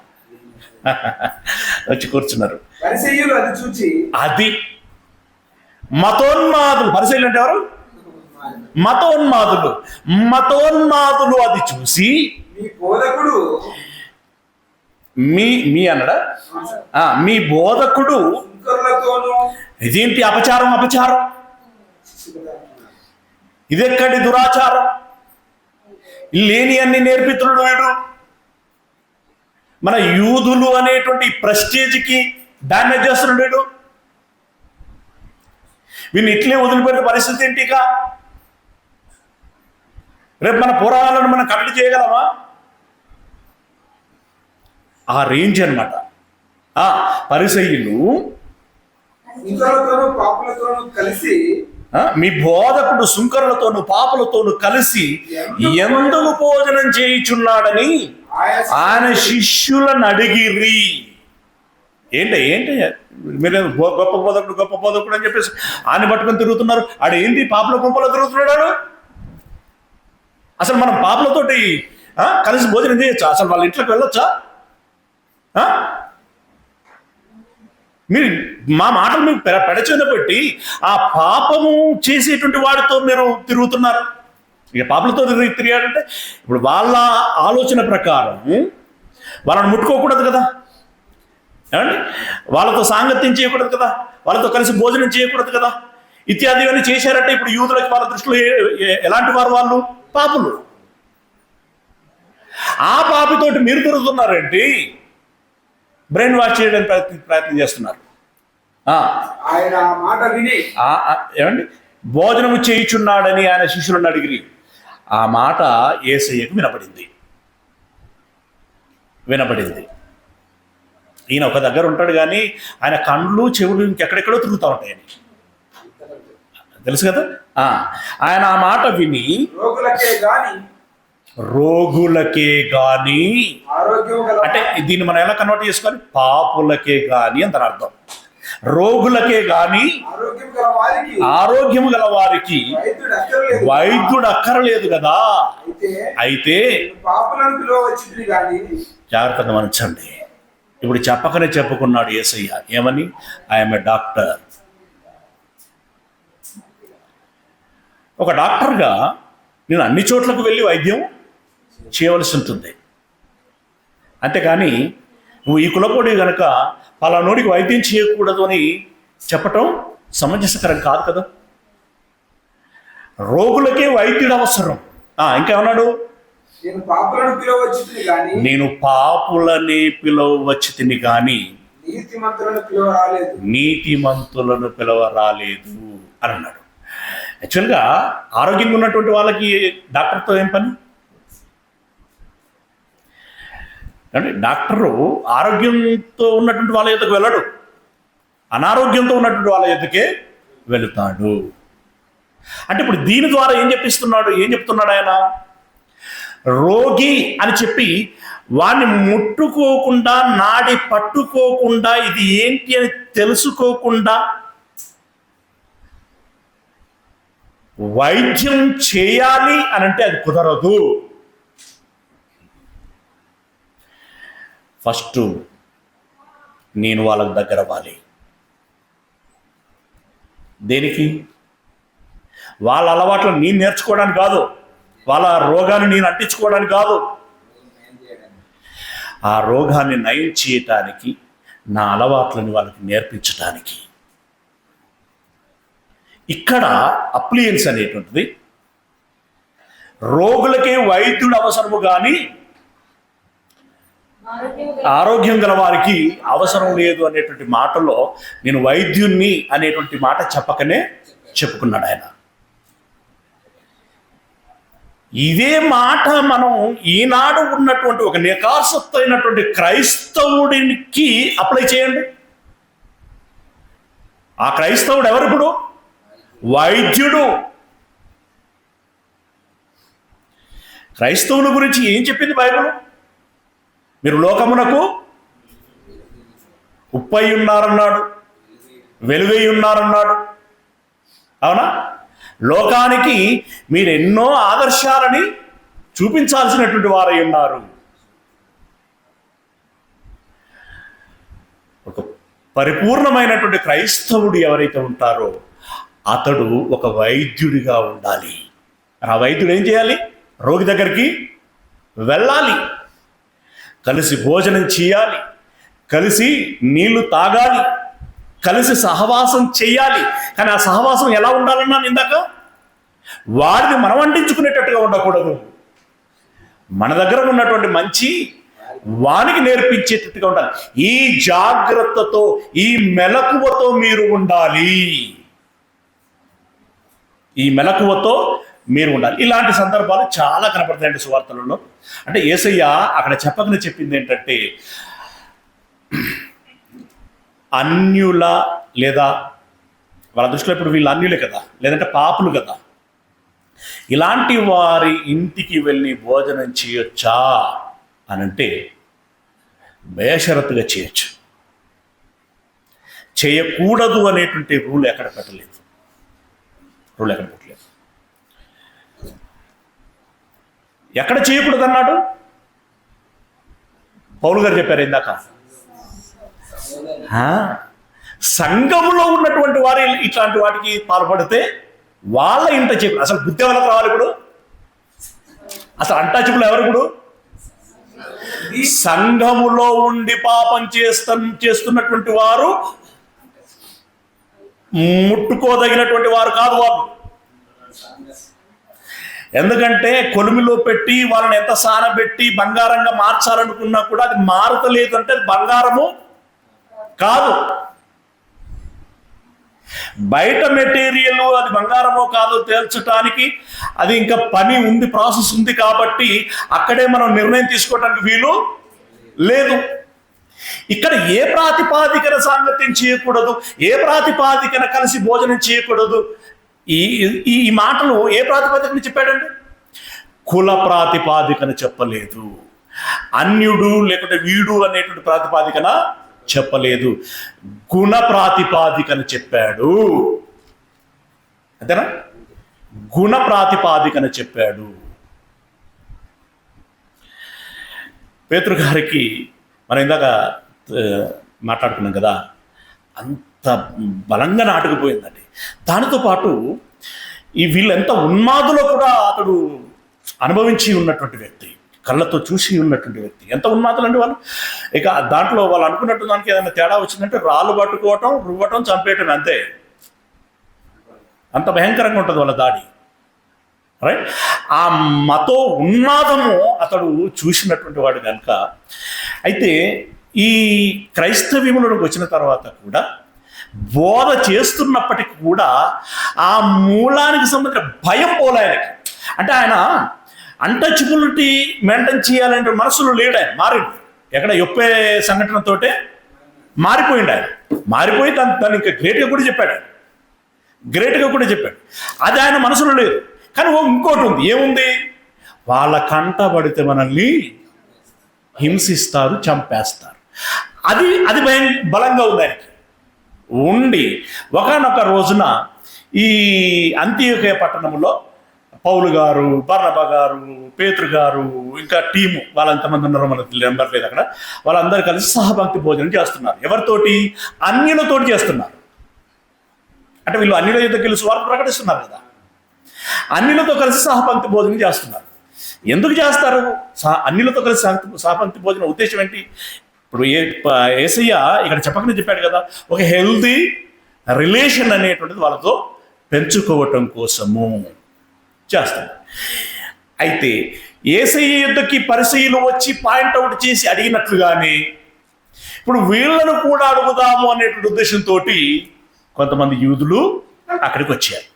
వచ్చి కూర్చున్నారు. పరిసయ్యులు అది చూచి అది మతోన్మాదులు. పరిశీలన అంటే ఎవరు? మతోన్మాదులు అది చూసి మీ బోధకుడు మీ అన్నడా మీ బోధకుడు సుంకరులతోనూ ఇదేంటి అపచారం, ఇదెక్కడి దురాచారం, లేని అన్ని నేర్పితున్నాడు వీడు. మన యూదులు అనేటువంటి ప్రెస్టేజ్కి డ్యామేజ్ చేస్తున్నాడు వీడు. వీళ్ళు ఇట్లే వదిలిపెట్టే పరిస్థితి ఏంటి? ఇక రేపు మన పురాణాలను మనం కట్టడి చేయగలమా? ఆ రేంజ్ అన్నమాట. పరిసయ్యులు సుంకరులతోనూ పాపులతోనూ కలిసి మీ బోధకుడు సుంకరులతోను పాపులతోను కలిసి ఎందుకు భోజనం చేయుచున్నాడని ఆయన శిష్యులను అడిగిరి. ఏంటి మీరు గొప్ప బోధకుడు అని చెప్పేసి ఆయన పట్టుకొని తిరుగుతున్నారు. ఆడేంటి పాపుల గుంపలో తిరుగుతున్నాడు? అసలు మనం పాపులతోటి కలిసి భోజనం చేయొచ్చా? అసలు వాళ్ళ ఇంట్లోకి వెళ్ళొచ్చా? మీరు మా మాటలు మీకు పెడచెంద పెట్టి ఆ పాపము చేసేటువంటి వాడితో మీరు తిరుగుతున్నారు. ఇక పాపలతో తిరిగాడంటే ఇప్పుడు వాళ్ళ ఆలోచన ప్రకారం వాళ్ళని ముట్టుకోకూడదు కదా, ఏమండి, వాళ్ళతో సాంగత్యం చేయకూడదు కదా, వాళ్ళతో కలిసి భోజనం చేయకూడదు కదా, ఇత్యాది ఇవన్నీ చేశారంటే ఇప్పుడు యూదులకి వాళ్ళ దృష్టిలో ఎలాంటి వారు? వాళ్ళు పాపులు. ఆ పాపితోటి మీరు తిరుగుతున్నారేంటి? బ్రెయిన్ వాష్ చేయడానికి ప్రయత్నం చేస్తున్నారు. ఆయన మాట విని ఏమండి భోజనము చేయుచున్నాడని ఆయన శిష్యులను అడిగిరి. ఆ మాట యేసయ్యకు వినపడింది. ఈయన ఒక దగ్గర ఉంటాడు కానీ ఆయన కండ్లు చెవులు ఇంకెక్కడెక్కడో తిరుగుతూ ఉంటాయని తెలుసు కదా. ఆయన ఆ మాట విని రోగులకే గాని అంటే దీన్ని మనం ఎలా కన్వర్ట్ చేసుకోవాలి? పాపులకే గాని అంత అర్థం. రోగులకే గాని ఆరోగ్యము గల వారికి వైద్యుడు అక్కరలేదు కదా. అయితే జాగ్రత్తగా గమనించండి. ఇప్పుడు చెప్పకనే చెప్పుకున్నాడు యేసయ్య. ఏమని? I'm a doctor. ఒక డాక్టర్గా నేను అన్ని చోట్లకు వెళ్ళి వైద్యం చేయవలసి ఉంటుంది. అంతేకాని నువ్వు ఈ కులపోడి కనుక పలానోడికి వైద్యం చేయకూడదు అని చెప్పటం సమంజసకరం కాదు కదా. రోగులకే వైద్యుడు అవసరం. ఇంకేమన్నాడు? నేను పాపులని పిలవచ్చి తిని కానీ నీతిమంతులను పిలవరాలేదు అని అన్నాడు. యాక్చువల్గా ఆరోగ్యంగా ఉన్నటువంటి వాళ్ళకి డాక్టర్తో ఏం పని? అంటే డాక్టరు ఆరోగ్యంతో ఉన్నటువంటి వాళ్ళ యొద్దకు వెళ్ళడు, అనారోగ్యంతో ఉన్నటువంటి వాళ్ళ యొద్దకే వెళుతాడు. అంటే ఇప్పుడు దీని ద్వారా ఏం చెప్తున్నాడు ఆయన? రోగి అని చెప్పి వాడిని ముట్టుకోకుండా, నాడి పట్టుకోకుండా, ఇది ఏంటి అని తెలుసుకోకుండా వైద్యం చేయాలి అని అంటే అది కుదరదు. ఫస్ట్ నేను వాళ్ళకి దగ్గర అవ్వాలి. దేనికి? వాళ్ళ అలవాట్లను నేను నేర్చుకోవడానికి కాదు, వాళ్ళ రోగాన్ని నేను అంటించుకోవడానికి కాదు, ఆ రోగాన్ని నయం చేయటానికి, నా అలవాట్లను వాళ్ళకి నేర్పించటానికి. ఇక్కడ అప్లియన్స్ అనేటువంటిది రోగులకే వైద్యుడు అవసరము కానీ ఆరోగ్యం గల వారికి అవసరం లేదు అనేటువంటి మాటలో నేను వైద్యుణ్ణి అనేటువంటి మాట చెప్పకనే చెప్పుకున్నాడు ఆయన. ఇదే మాట మనం ఈనాడు ఉన్నటువంటి ఒక నికార్సత్తైనటువంటి క్రైస్తవుడికి అప్లై చేయండి. ఆ క్రైస్తవుడు ఎవరు? ఇప్పుడు వైద్యుడు. క్రైస్తవుల గురించి ఏం చెప్పింది బైబిల్? మీరు లోకమునకు ఉప్పై ఉన్నారన్నాడు, వెలుగై ఉన్నారన్నాడు. అవునా? లోకానికి మీరు ఎన్నో ఆదర్శాలని చూపించాల్సినటువంటి వారై ఉన్నారు. ఒక పరిపూర్ణమైనటువంటి క్రైస్తవుడు ఎవరైతే ఉంటారో అతడు ఒక వైద్యుడిగా ఉండాలి. ఆ వైద్యుడు ఏం చేయాలి? రోగి దగ్గరికి వెళ్ళాలి, కలిసి భోజనం చేయాలి, కలిసి నీళ్లు తాగాలి, కలిసి సహవాసం చేయాలి. కానీ ఆ సహవాసం ఎలా ఉండాలన్నా ఇందాక వారిని మనం అంటించుకునేటట్టుగా ఉండకూడదు. మన దగ్గర ఉన్నటువంటి మంచి వానికి నేర్పించేటట్టుగా ఉండాలి. ఈ జాగ్రత్తతో, ఈ మెలకువతో మీరు ఉండాలి. ఈ మెలకువతో మీరు ఉండాలి. ఇలాంటి సందర్భాలు చాలా కనపడతాయండి సువార్తలలో. అంటే యేసయ్య అక్కడ చెప్పకనే చెప్పింది ఏంటంటే, అన్యుల లేదా వాళ్ళ దృష్టిలో ఇప్పుడు వీళ్ళు అన్యులే కదా, లేదంటే పాపులు కదా, ఇలాంటి వారి ఇంటికి వెళ్ళి భోజనం చేయొచ్చా అని అంటే బేషరతుగా చేయొచ్చు. చేయకూడదు అనేటువంటి రూల్ ఎక్కడ పెట్టలేదు. ఎక్కడ చేయకూడదు అన్నాడు? పౌలు గారు చెప్పారు ఇందాక, సంఘములో ఉన్నటువంటి వారు ఇట్లాంటి వాటికి పాల్పడితే వాళ్ళ ఇంట చెప్పు. అసలు బుద్ధి ఎవరికి రావాలి ఇప్పుడు? అసలు అంటాచిపులు ఎవరు? ఇప్పుడు సంఘములో ఉండి పాపం చేస్తున్నటువంటి వారు ముట్టుకోదగినటువంటి వారు కాదు వాళ్ళు. ఎందుకంటే కొలిమిలో పెట్టి వాళ్ళని ఎంత సానబెట్టి బంగారంగా మార్చాలనుకున్నా కూడా అది మారతలేదు అంటే బంగారము కాదు. బయట మెటీరియల్ అది బంగారమో కాదో తేల్చడానికి అది ఇంకా పని ఉంది, ప్రాసెస్ ఉంది. కాబట్టి అక్కడే మనం నిర్ణయం తీసుకోవడానికి వీలు లేదు. ఇక్కడ ఏ ప్రాతిపాదికన సాంగత్యం చేయకూడదు, ఏ ప్రాతిపాదికన కలిసి భోజనం చేయకూడదు, ఈ మాటలు ఏ ప్రాతిపాదికన చెప్పాడండి? కుల ప్రాతిపాదికన చెప్పలేదు, అన్యుడు లేకుంటే వీడు అనేటువంటి ప్రాతిపాదికన చెప్పలేదు, గుణ ప్రాతిపాదికన చెప్పాడు. అంతేనా? గుణ ప్రాతిపాదికన చెప్పాడు. పేతురు గారికి మనం ఇందాక మాట్లాడుకున్నాం కదా, అంత బలంగా నాటుకుపోయిందండి. దానితో పాటు ఈ వీళ్ళెంత ఉన్మాదులో కూడా అతడు అనుభవించి ఉన్నటువంటి వ్యక్తి, కళ్ళతో చూసి ఉన్నటువంటి వ్యక్తి. ఎంత ఉన్మాదులండి వాళ్ళు! ఇక దాంట్లో వాళ్ళు అనుకున్నట్టు దానికి ఏదైనా తేడా వచ్చిందంటే రాళ్ళు పట్టుకోవటం, రువ్వటం, చంపేయటం, అంతే. అంత భయంకరంగా ఉంటుంది వాళ్ళ దాడి. రైట్? ఆ మతో ఉన్మాదము అతడు చూసినటువంటి వాడు కనుక. అయితే ఈ క్రైస్తవ్యములకు వచ్చిన తర్వాత కూడా బోధ చేస్తున్నప్పటికీ కూడా ఆ మూలానికి సంబంధించిన భయం పోలే ఆయనకి. అంటే ఆయన అన్టచబిలిటీ మెయింటైన్ చేయాలంటే మనసులో లేడు. ఆయన మారిండు. ఎక్కడ యొప్పే సంఘటనతోటే మారిపోయిండు. ఆయన మారిపోయి దాన్ని ఇంకా గ్రేట్గా కూడా చెప్పాడు. అది ఆయన మనసులో లేదు. కానీ ఇంకోటి ఉంది. ఏముంది? వాళ్ళ కంట పడితే మనల్ని హింసిస్తారు, చంపేస్తారు. అది బలంగా ఉంది ఆయనకి. ఉండి ఒకానొక రోజున ఈ అంతియోకియ పట్టణంలో పౌలు గారు, బర్నబా గారు, పేతురు గారు, ఇంకా టీము వాళ్ళంతమంది ఉన్నారో మనకు నెంబర్ లేదు అక్కడ, వాళ్ళందరూ కలిసి సహభక్తి భోజనం చేస్తున్నారు. ఎవరితోటి? అన్యులతోటి చేస్తున్నారు. అంటే వీళ్ళు అన్యుల యుద్ధ గెలుసు వారు ప్రకటిస్తున్నారు కదా. అన్యులతో కలిసి సహపంక్తి భోజనం చేస్తున్నారు. ఎందుకు చేస్తారు? అన్యులతో కలిసి సహపంక్తి భోజనం ఉద్దేశం ఏంటి? ఇప్పుడు యేసయ్య ఇక్కడ చెప్పకనే చెప్పాడు కదా, ఒక హెల్తీ రిలేషన్ అనేటువంటిది వాళ్ళతో పెంచుకోవటం కోసము చేస్తారు. అయితే యేసయ్య యుద్ధకి పరిసయ్యులు వచ్చి పాయింట్అవుట్ చేసి అడిగినట్లుగానే ఇప్పుడు వీళ్ళను కూడా అడుగుదాము అనేటువంటి ఉద్దేశంతో కొంతమంది యూదులు అక్కడికి వచ్చారు.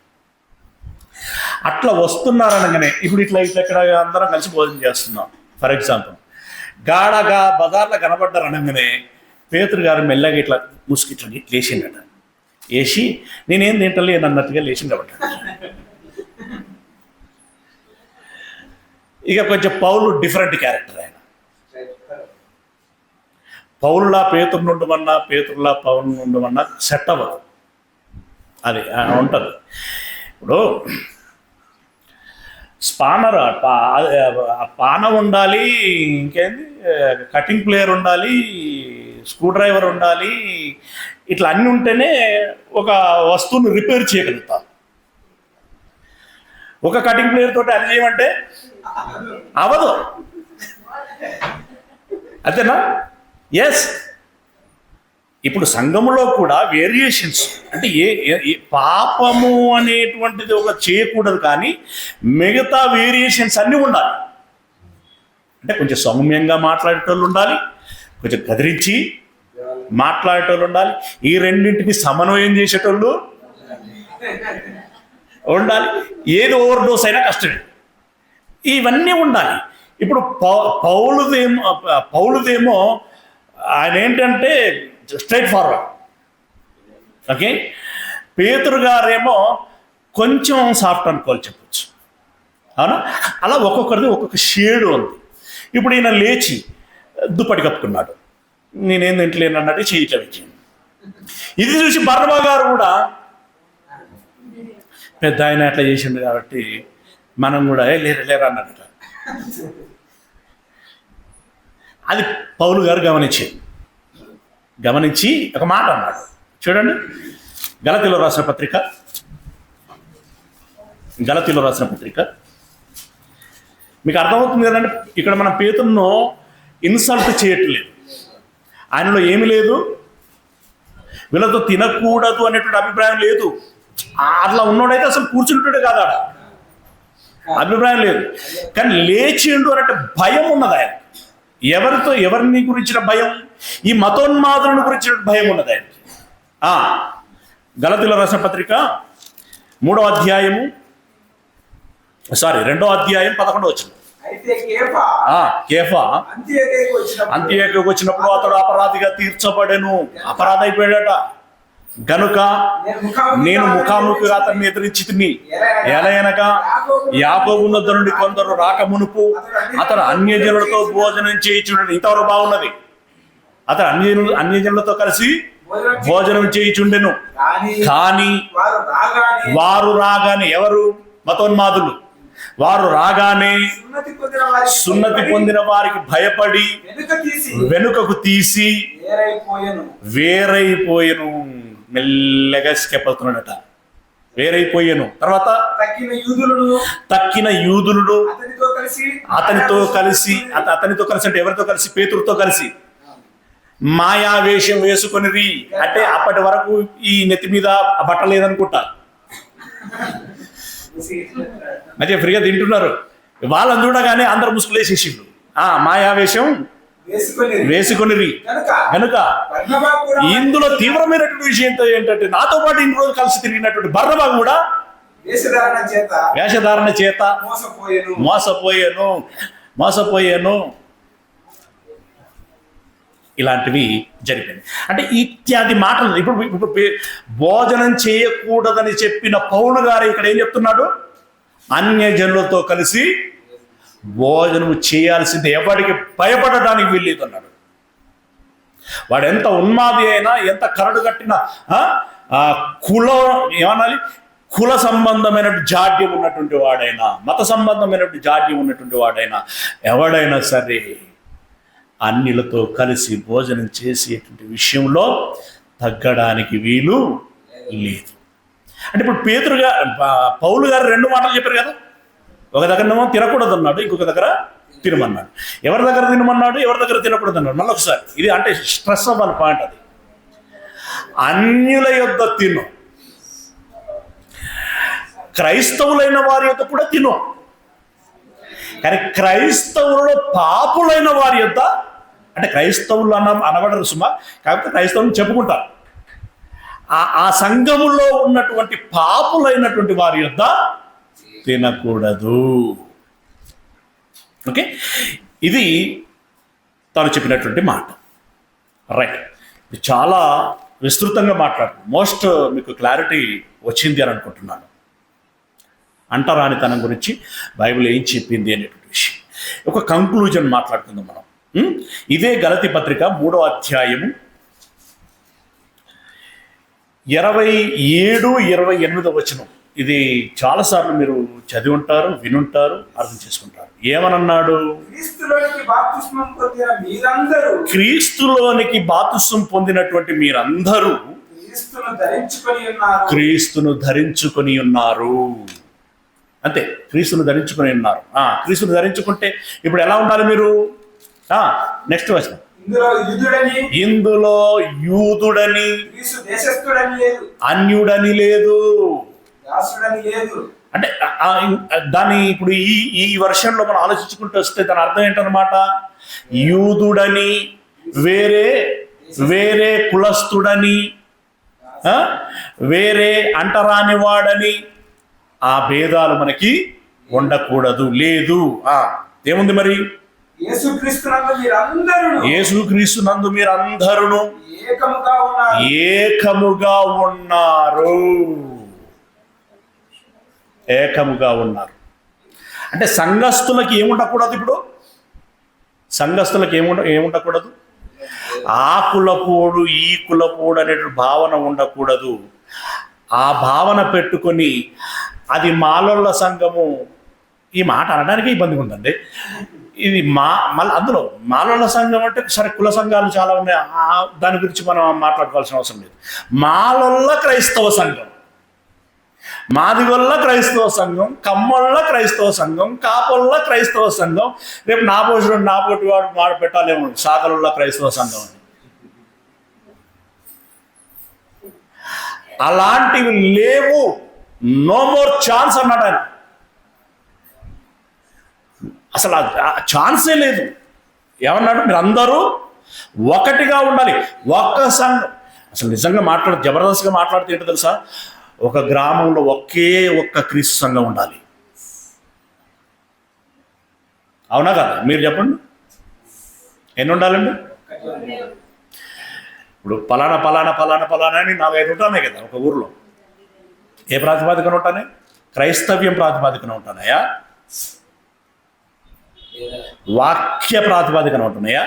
అట్లా వస్తున్నారనగానే ఇప్పుడు ఇట్లా ఇక్కడ అందరం కలిసి భోజనం చేస్తున్నాం. ఫర్ ఎగ్జాంపుల్ గాఢగా బజార్లో కనబడ్డారు అనగానే పేతురు గారు మెల్లగా ఇట్లా ముసుగిట్లా లేచిండట. వేసి నేనేం తింటలేను అన్నట్టుగా లేచిండబట్ట. ఇక కొంచెం పౌలు డిఫరెంట్ క్యారెక్టర్. ఆయన పౌలులా పేతురు నుండమన్నా పేతురులా పౌలు నుండమన్నా సెట్ అవ్వదు. అది ఉంటుంది. ఇప్పుడు స్పానర్ పాన ఉండాలి, ఇంకేంది కటింగ్ ప్లేయర్ ఉండాలి, స్క్రూ డ్రైవర్ ఉండాలి, ఇట్లా అన్నీ ఉంటేనే ఒక వస్తువును రిపేర్ చేయగలుగుతాం. ఒక కటింగ్ ప్లేయర్ తోటి అది చేయమంటే అవదు. అంతేనా? ఎస్. ఇప్పుడు సంఘములో కూడా వేరియేషన్స్ అంటే పాపము అనేటువంటిది ఒక చేయకూడదు, కానీ మిగతా వేరియేషన్స్ అన్నీ ఉండాలి. అంటే కొంచెం సౌమ్యంగా మాట్లాడేటోళ్ళు ఉండాలి, కొంచెం కదిరించి మాట్లాడేటోళ్ళు ఉండాలి, ఈ రెండింటిని సమన్వయం చేసేటోళ్ళు ఉండాలి. ఏది ఓవర్ డోస్ అయినా కష్టమే. ఇవన్నీ ఉండాలి. ఇప్పుడు పౌలుదేమో ఆయన ఏంటంటే స్ట్రైట్ ఫార్వర్డ్. ఓకే. పేతురు గారేమో కొంచెం సాఫ్ట్ అనుకోవాలి చెప్పచ్చు. అవునా? అలా ఒక్కొక్కరిది ఒక్కొక్క షేడు ఉంది. ఇప్పుడు ఈయన లేచి దుప్పటి కప్పుకున్నాడు, నేనేం తింటలేను అన్నట్టు చేయట్లే వచ్చింది. ఇది చూసి బర్నబా గారు కూడా పెద్ద ఆయన అట్లా చేసిండు కాబట్టి మనం కూడా లేరా అన్నట్టు. అది పౌలు గారు గమనించి ఒక మాట అన్నాడు. చూడండి, గలతీలో రాసిన పత్రిక మీకు అర్థమవుతుంది కదండి. ఇక్కడ మన పేతురును ఇన్సల్ట్ చేయట్లేదు, ఆయనలో ఏమి లేదు, వీళ్ళతో తినకూడదు అనేటువంటి అభిప్రాయం లేదు. అట్లా ఉన్నోడైతే అసలు కూర్చుంటాడే కాదా, అభిప్రాయం లేదు. కానీ లేచిండు అనంటే భయం ఉన్నది ఆయన. ఎవరిని గురించిన భయం? ఈ మతోన్మాదులను గురించిన భయం ఉన్నది ఆయనకి. గలతీలో రాసిన పత్రిక 2వ అధ్యాయం 11వ వచనం. కేఫా అంత్యోక్యకు వచ్చినప్పుడు అతడు అపరాధిగా తీర్చబడెను. అపరాధి అయిపోయాడట. గనుక నేను ముఖాముఖిగా అతన్ని ఎదిరించి తిని ఎలయనగా యాకోబు వద్ద నుండి కొందరు రాక మునుపు అతడు అన్యజనులతో భోజనం చేయుచుండెను. ఇంతవరకు బాగున్నది. అతడు అన్యజనులతో కలిసి భోజనం చేయుచుండెను. కానీ వారు రాగానే, ఎవరు? మతోన్మాదులు. వారు రాగానే సున్నతి పొందిన వారికి భయపడి వెనుకకు తీసి వేరైపోయెను. మెల్లగా స్కెప్ అవుతున్నాడట. వేరైపోయాను. తర్వాత తక్కిన యూదులను అతనితో కలిసి అంటే ఎవరితో కలిసి? పేతురుతో కలిసి మాయావేషం వేసుకొనిరి. అంటే అప్పటి వరకు ఈ నెత్తి మీద బట్ట లేదనుకుంటా, మంచిగా ఫ్రీగా తింటున్నారు. వాళ్ళని చూడగానే అందరు ముసుగులేసేసిండు. మాయావేషం వేసుకొనిరి. కనుక ఇందులో తీవ్రమైనటువంటి విషయం ఏంటంటే, నాతో పాటు ఇన్ని రోజులు కలిసి తిరిగినటువంటి బర్నబా కూడా వేషధారణ చేత మోసపోయాను ఇలాంటివి జరిగింది. అంటే ఇత్యాది మాటలు. ఇప్పుడు భోజనం చేయకూడదని చెప్పిన పౌలు గారు ఇక్కడ ఏం చెప్తున్నాడు? అన్యజనులతో కలిసి భోజనము చేయాల్సింది, ఎవరికి భయపడడానికి వీల్లేదు అన్నాడు. వాడు ఎంత ఉన్మాది అయినా, ఎంత కరడు కట్టిన కుల సంబంధమైన జాడ్యం ఉన్నటువంటి వాడైనా, మత సంబంధమైనటువంటి జాడ్యం ఉన్నటువంటి వాడైనా, ఎవడైనా సరే అన్యులతో కలిసి భోజనం చేసేటువంటి విషయంలో తగ్గడానికి వీలు లేదు. అంటే ఇప్పుడు పౌలు గారు 2 మాటలు చెప్పారు కదా. ఒక దగ్గరనేమో తినకూడదు అన్నాడు, ఇంకొక దగ్గర తినమన్నాడు. ఎవరి దగ్గర తినమన్నాడు, ఎవరి దగ్గర తినకూడదు అన్నాడు. మళ్ళీ ఒకసారి ఇది అంటే స్ట్రెస్ అవ్వాలి పాయింట్. అది అన్యుల యొద్ద తిను, క్రైస్తవులైన వారి యొక్క కూడా తిను. కానీ క్రైస్తవులలో పాపులైన వారి యొద్ద, అంటే క్రైస్తవులు అనబడరు సుమా, కాకపోతే క్రైస్తవులు చెప్పుకుంటారు, ఆ సంఘములో ఉన్నటువంటి పాపులైనటువంటి వారి యొద్ద తినకూడదు. ఓకే, ఇది తాను చెప్పినటువంటి మాట. రైట్, చాలా విస్తృతంగా మాట్లాడు, మోస్ట్ మీకు క్లారిటీ వచ్చింది అని అనుకుంటున్నాను. అంటరానితనం గురించి బైబిల్ ఏం చెప్పింది అనేటువంటి విషయం. ఒక కంక్లూజన్ మాట్లాడుకుందాం మనం. ఇదే గలతీ పత్రిక 3వ అధ్యాయము 27-28 వచనం. ఇది చాలాసార్లు మీరు చదివి ఉంటారు, వినుంటారు, అర్థం చేసుకుంటారు. ఏమనన్నాడు? క్రీస్తులోనికి బాప్తిస్మం పొందినటువంటి మీరందరూ క్రీస్తును ధరించుకొని ఉన్నారు. అంతే, క్రీస్తును ధరించుకొని ఉన్నారు. క్రీస్తును ధరించుకుంటే ఇప్పుడు ఎలా ఉండాలి మీరు? నెక్స్ట్ వచనం, ఇందులో యూదుడని అన్యుడని లేదు. అంటే దాన్ని ఇప్పుడు ఈ వర్షంలో మనం ఆలోచించుకుంటూ వస్తే దాని అర్థం ఏంటన్నమాట? యూదుడని, వేరే కులస్తుడని, వేరే అంటరాని వాడని, ఆ భేదాలు మనకి ఉండకూడదు. లేదు. ఏముంది మరి? యేసుక్రీస్తునందు మీరందరూ ఏకముగా ఉన్నారు. ఏకముగా ఉన్నారు అంటే సంఘస్థులకి ఏముండకూడదు? ఇప్పుడు సంఘస్థులకి ఏముండకూడదు? ఆ కులపోడు ఈ కులపోడు అనే భావన ఉండకూడదు. ఆ భావన పెట్టుకొని అది మాలోళ్ళ సంఘము, ఈ మాట అనడానికి ఇబ్బందిగా ఉందండి. ఇది మళ్ళీ అందులో మాలోళ్ళ సంఘం అంటే సరే, కుల సంఘాలు చాలా ఉన్నాయి, దాని గురించి మనం మాట్లాడుకోవాల్సిన అవసరం లేదు. మాలోళ్ళ క్రైస్తవ సంఘం, మాదిగొల్ల క్రైస్తవ సంఘం, కమ్మొళ్ళ క్రైస్తవ సంఘం, కాపొళ్ళ క్రైస్తవ సంఘం, రేపు నా పోటీ వాడు పెట్టాలేమో శాఖలుള്ള క్రైస్తవ సంఘం అని. అలాంటివి లేవు. నో మోర్ ఛాన్స్ అన్నాడు ఆయన. అసలు ఛాన్సే లేదు. ఏమన్నాడు? మీరు అందరూ ఒకటిగా ఉండాలి, ఒక్క సంఘం. అసలు నిజంగా జబర్దస్త్గా మాట్లాడితే ఏంటో తెలుసా? ఒక గ్రామంలో ఒక్క క్రీస్తు సంఘం ఉండాలి. అవునా కదా? మీరు చెప్పండి, ఎన్ని ఉండాలండి? ఇప్పుడు పలానా పలానా పలానా పలానా అని 4-5 ఉంటున్నాయి కదా ఒక ఊర్లో. ఏ ప్రాతిపాదికన ఉంటానే? క్రైస్తవ్యం ప్రాతిపాదికన ఉంటున్నాయా? వాక్య ప్రాతిపాదికన ఉంటున్నాయా?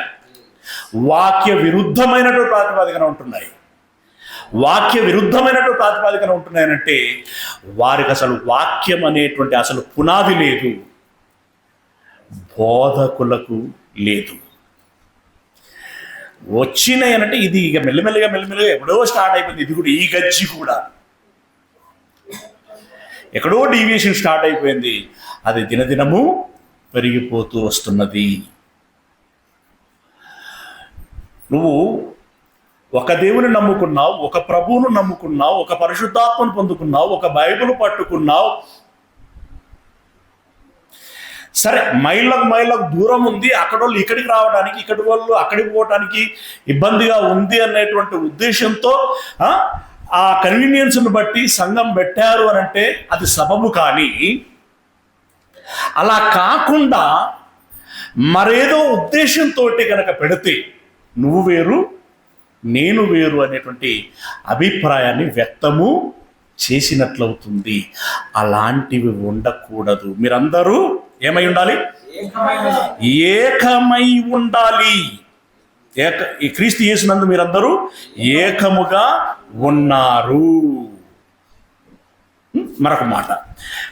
వాక్య విరుద్ధమైనటువంటి ప్రాతిపాదికన ఉంటున్నాయి. వాక్య విరుద్ధమైనటువంటి ప్రాతిపాదికన ఉంటున్నాయనంటే వారికి అసలు వాక్యం అనేటువంటి అసలు పునాది లేదు, బోధకులకు లేదు. వచ్చినాయనంటే ఇది ఇక మెల్లమెల్లగా ఎప్పుడో స్టార్ట్ అయిపోయింది. ఇది కూడా, ఈ గజ్జి కూడా ఎక్కడో డీవియేషన్ స్టార్ట్ అయిపోయింది. అది దినదినము పెరిగిపోతూ వస్తున్నది. నువ్వు ఒక దేవుని నమ్ముకున్నావు, ఒక ప్రభువును నమ్ముకున్నావు, ఒక పరిశుద్ధాత్మను పొందుకున్నావు, ఒక బైబిల్ పట్టుకున్నావు. సరే, మైళ్ళకు దూరం ఉంది, అక్కడ వాళ్ళు ఇక్కడికి రావడానికి, ఇక్కడి వాళ్ళు అక్కడికి పోవడానికి ఇబ్బందిగా ఉంది అనేటువంటి ఉద్దేశంతో ఆ కన్వీనియన్స్ను బట్టి సంఘం పెట్టారు అని అంటే అది సబబు. కానీ అలా కాకుండా మరేదో ఉద్దేశంతో కనుక పెడితే నువ్వు వేరు నేను వేరు అనేటువంటి అభిప్రాయాన్ని వ్యక్తము చేసినట్లవుతుంది. అలాంటివి ఉండకూడదు. మీరందరూ ఏమై ఉండాలి? ఏకమై ఉండాలి. ఈ క్రీస్తు యేసునందు మీరందరూ ఏకముగా ఉన్నారు. మరొక మాట,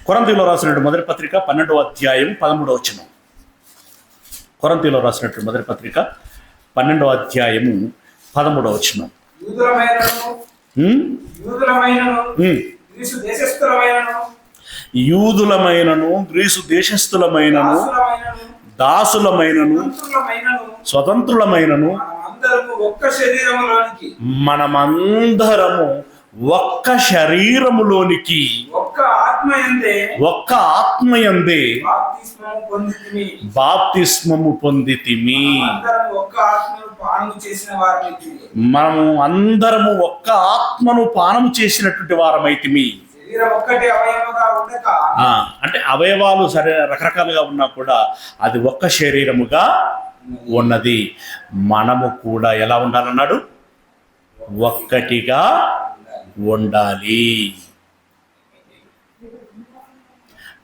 కొరింథీయులో రాసినటువంటి మొదటి పత్రిక 12వ అధ్యాయం 13వ వచనం. కొరింథీయులో రాసినటువంటి మొదటి పత్రిక 12వ అధ్యాయము 13వ వచనం. యూదులమైనను గ్రీసు దేశస్థులమైనను దాసులమైనను స్వతంత్రులమైనను మనమందరము ఒక్క శరీరములోనికి ఆత్మయందే ఒక్క ఆత్మయందే బాప్తిస్మము పొందితిమి. బాప్తిస్మము పొందితిమి. అందరము ఒక్క ఆత్మను పానము చేసిన వారమైతిమి. మనము అందరము ఒక్క ఆత్మను పానము చేసినటువంటి వారమైతిమి. శరీరం ఒక్కటి అవయవగా ఉండక అంటే అవయవాలు సరే రకరకాలుగా ఉన్నా కూడా అది ఒక్క శరీరముగా ఉన్నది. మనము కూడా ఎలా ఉండాలన్నాడు? ఒక్కటిగా ఉండాలి.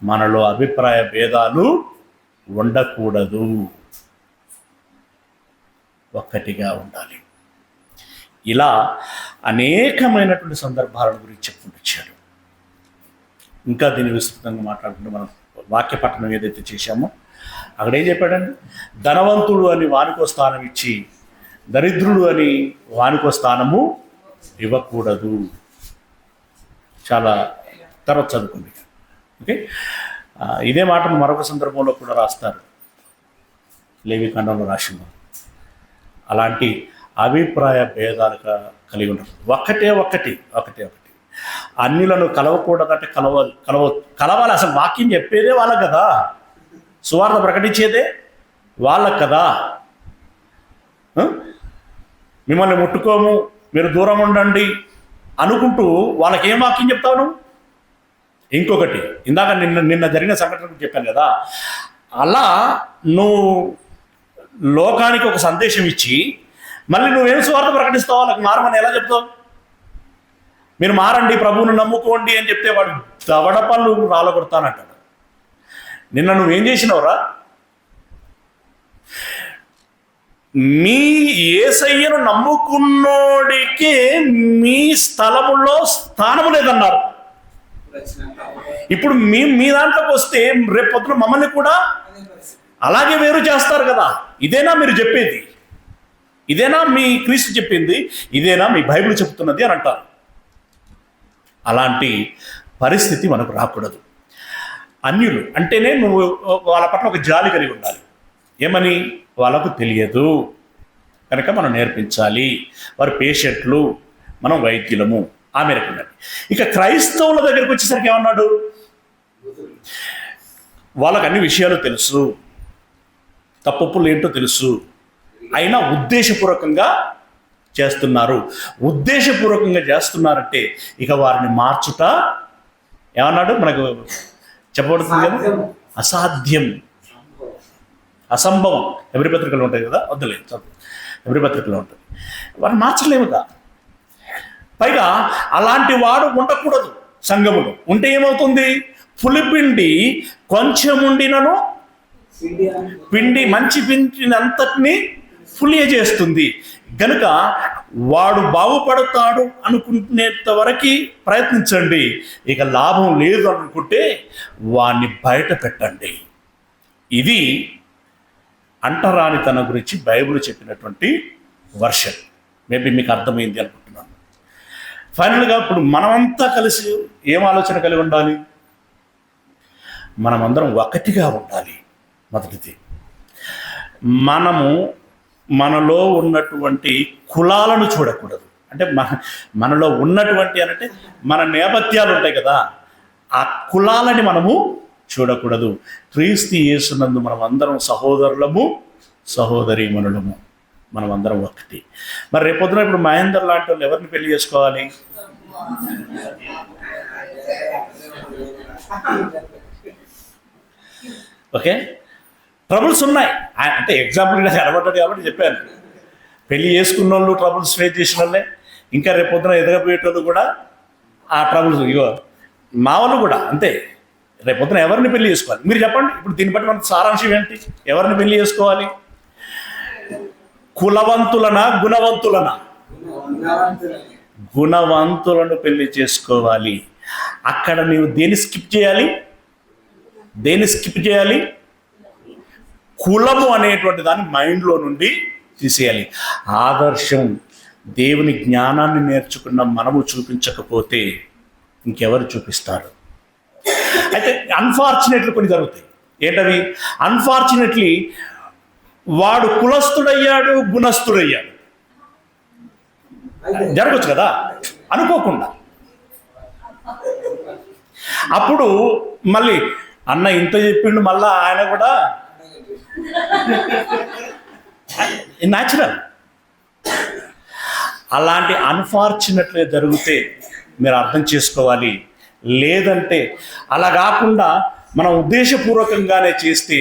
మనలో అభిప్రాయ భేదాలు ఉండకూడదు. ఒక్కటిగా ఉండాలి. ఇలా అనేకమైనటువంటి సందర్భాల గురించి చెప్పుకొచ్చాడు. ఇంకా దీన్ని విస్తృతంగా మాట్లాడుకుంటే మనం వాక్య పఠనం ఏదైతే చేశామో అక్కడ ఏం చెప్పాడండి? ధనవంతుడు అని వానికో స్థానం ఇచ్చి దరిద్రుడు అని వానికో స్థానము ఇవ్వకూడదు. చాలా తర్వాత చదువుకుంది. ఓకే, ఇదే మాటను మరొక సందర్భంలో కూడా రాస్తారు, లేవికాండంలో రాసింది. అలాంటి అభిప్రాయ భేదాలు కలిగి ఉండదు. ఒకటి అన్యులను కలవకూడదంటే కలవాలి. అసలు వాక్యం చెప్పేదే వాళ్ళకి కదా, సువార్త ప్రకటించేదే వాళ్ళకి కదా. మిమ్మల్ని ముట్టుకోము, మీరు దూరం ఉండండి అనుకుంటూ వాళ్ళకి ఏం వాక్యం చెప్తావు నువ్వు? ఇంకొకటి, ఇందాక నిన్న జరిగిన సంఘటన చెప్పాను కదా, అలా నువ్వు లోకానికి ఒక సందేశం ఇచ్చి మళ్ళీ నువ్వేం సువార్త ప్రకటిస్తావు? వాళ్ళకి మారమని ఎలా చెప్తావు? మీరు మారండి, ప్రభువును నమ్ముకోండి అని చెప్తే వాడు దవడ పళ్ళు రాలగొడతానంటాడు. నిన్న నువ్వేం చేసినవురా? మీ యేసయ్యను నమ్ముకున్నోడికి మీ స్థలములో స్థానము లేదన్నారు. ఇప్పుడు మీ దాంట్లోకి వస్తే రేపు పొద్దున మమ్మల్ని కూడా అలాగే వేరు చేస్తారు కదా. ఇదేనా మీరు చెప్పేది? ఇదేనా మీ క్రీస్తు చెప్పింది? ఇదేనా మీ బైబిల్ చెప్తున్నది అని అంటారు. అలాంటి పరిస్థితి మనకు రాకూడదు. అన్యులు అంటేనే నువ్వు వాళ్ళ పట్ల ఒక జాలి కలిగి ఉండాలి. ఏమని? వాళ్ళకు తెలియదు కనుక మనం నేర్పించాలి. వారు పేషెంట్లు, మనం వైద్యులము. ఆ మేరకు ఉండాలి. ఇక క్రైస్తవుల దగ్గరికి వచ్చేసరికి ఏమన్నాడు? వాళ్ళకు అన్ని విషయాలు తెలుసు, తప్పులు ఏంటో తెలుసు, అయినా ఉద్దేశపూర్వకంగా చేస్తున్నారంటే ఇక వారిని మార్చుట ఏమన్నాడు? మనకు చెప్పబడుతుంది కదా, అసాధ్యం, అసంభవం. ఎవరి పత్రికలు ఉంటాయి కదా, వద్దులేదు, ఎవరి పత్రికలో ఉంటుంది. వారిని మార్చలేముగా. పైగా అలాంటి వాడు ఉండకూడదు సంఘములో. ఉంటే ఏమవుతుంది? పులిపిండి కొంచెం ఉండినను మంచి పిండిని అంతటిని పులియ చేస్తుంది. గనుక వాడు బాగుపడతాడు అనుకునేంత వరకు ప్రయత్నించండి. ఇక లాభం లేదు అనుకుంటే వాడిని బయట పెట్టండి. ఇది అంటరానితనం గురించి బైబిల్ చెప్పినటువంటి వర్షన్. మేబీ మీకు అర్థమైంది అనుకుంటున్నాను. ఫైనల్గా ఇప్పుడు మనమంతా కలిసి ఏం ఆలోచన కలిగి ఉండాలి? మనమందరం ఒకటిగా ఉండాలి. మొదటిది, మనలో ఉన్నటువంటి కులాలను చూడకూడదు. అంటే మనలో ఉన్నటువంటి అంటే మన నేపథ్యాలు ఉంటాయి కదా, ఆ కులాలని మనము చూడకూడదు. క్రీస్తు యేసునందు మనం అందరం సహోదరులము, సహోదరీమణులము, మనం అందరం ఒకటి. మరి రేపొద్దున ఇప్పుడు మహేందర్ లాంటి వాళ్ళు ఎవరిని పెళ్లి చేసుకోవాలి? ఓకే, ట్రబుల్స్ ఉన్నాయి. అంటే ఎగ్జాంపుల్ నాకు అలవాటు కాబట్టి చెప్పాను. పెళ్లి చేసుకున్న వాళ్ళు ట్రబుల్స్ ఫేస్ చేసిన వాళ్ళే ఇంకా రేపొద్దున ఎదగపోయేటోళ్ళు కూడా ఆ ట్రబుల్స్. ఇగో మా వాళ్ళు కూడా అంతే. రేపొద్దున ఎవరిని పెళ్లి చేసుకోవాలి? మీరు చెప్పండి. ఇప్పుడు దీన్ని బట్టి మనకు సారాంశం ఏంటి? ఎవరిని పెళ్లి చేసుకోవాలి? కులవంతులనా, గుణవంతులనా? గుణవంతులను పెళ్లి చేసుకోవాలి. అక్కడ నీవు దేన్ని స్కిప్ చేయాలి? కులము అనేటువంటి దాన్ని మైండ్లో నుండి తీసేయాలి. ఆదర్శం, దేవుని జ్ఞానాన్ని నేర్చుకున్న మనము చూపించకపోతే ఇంకెవరు చూపిస్తారు? అయితే అన్ఫార్చునేట్లీ కొన్ని జరుగుతాయి. ఏంటవి? అన్ఫార్చునేట్లీ వాడు కులస్తుడయ్యాడు, గుణస్తుడయ్యాడు. జరగచ్చు కదా అనుకోకుండా. అప్పుడు మళ్ళీ అన్న ఇంత చెప్పిండు, మళ్ళా ఆయన కూడా న్యాచురల్. అలాంటి అన్ఫార్చునేట్లే జరిగితే మీరు అర్థం చేసుకోవాలి. లేదంటే అలా కాకుండా మనం ఉద్దేశపూర్వకంగానే చేస్తే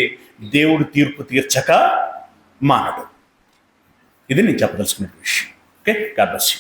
దేవుడు తీర్పు తీర్చక మానడు. ఇది నేను చెప్పదలుచుకున్న విషయం. Okay, God bless you.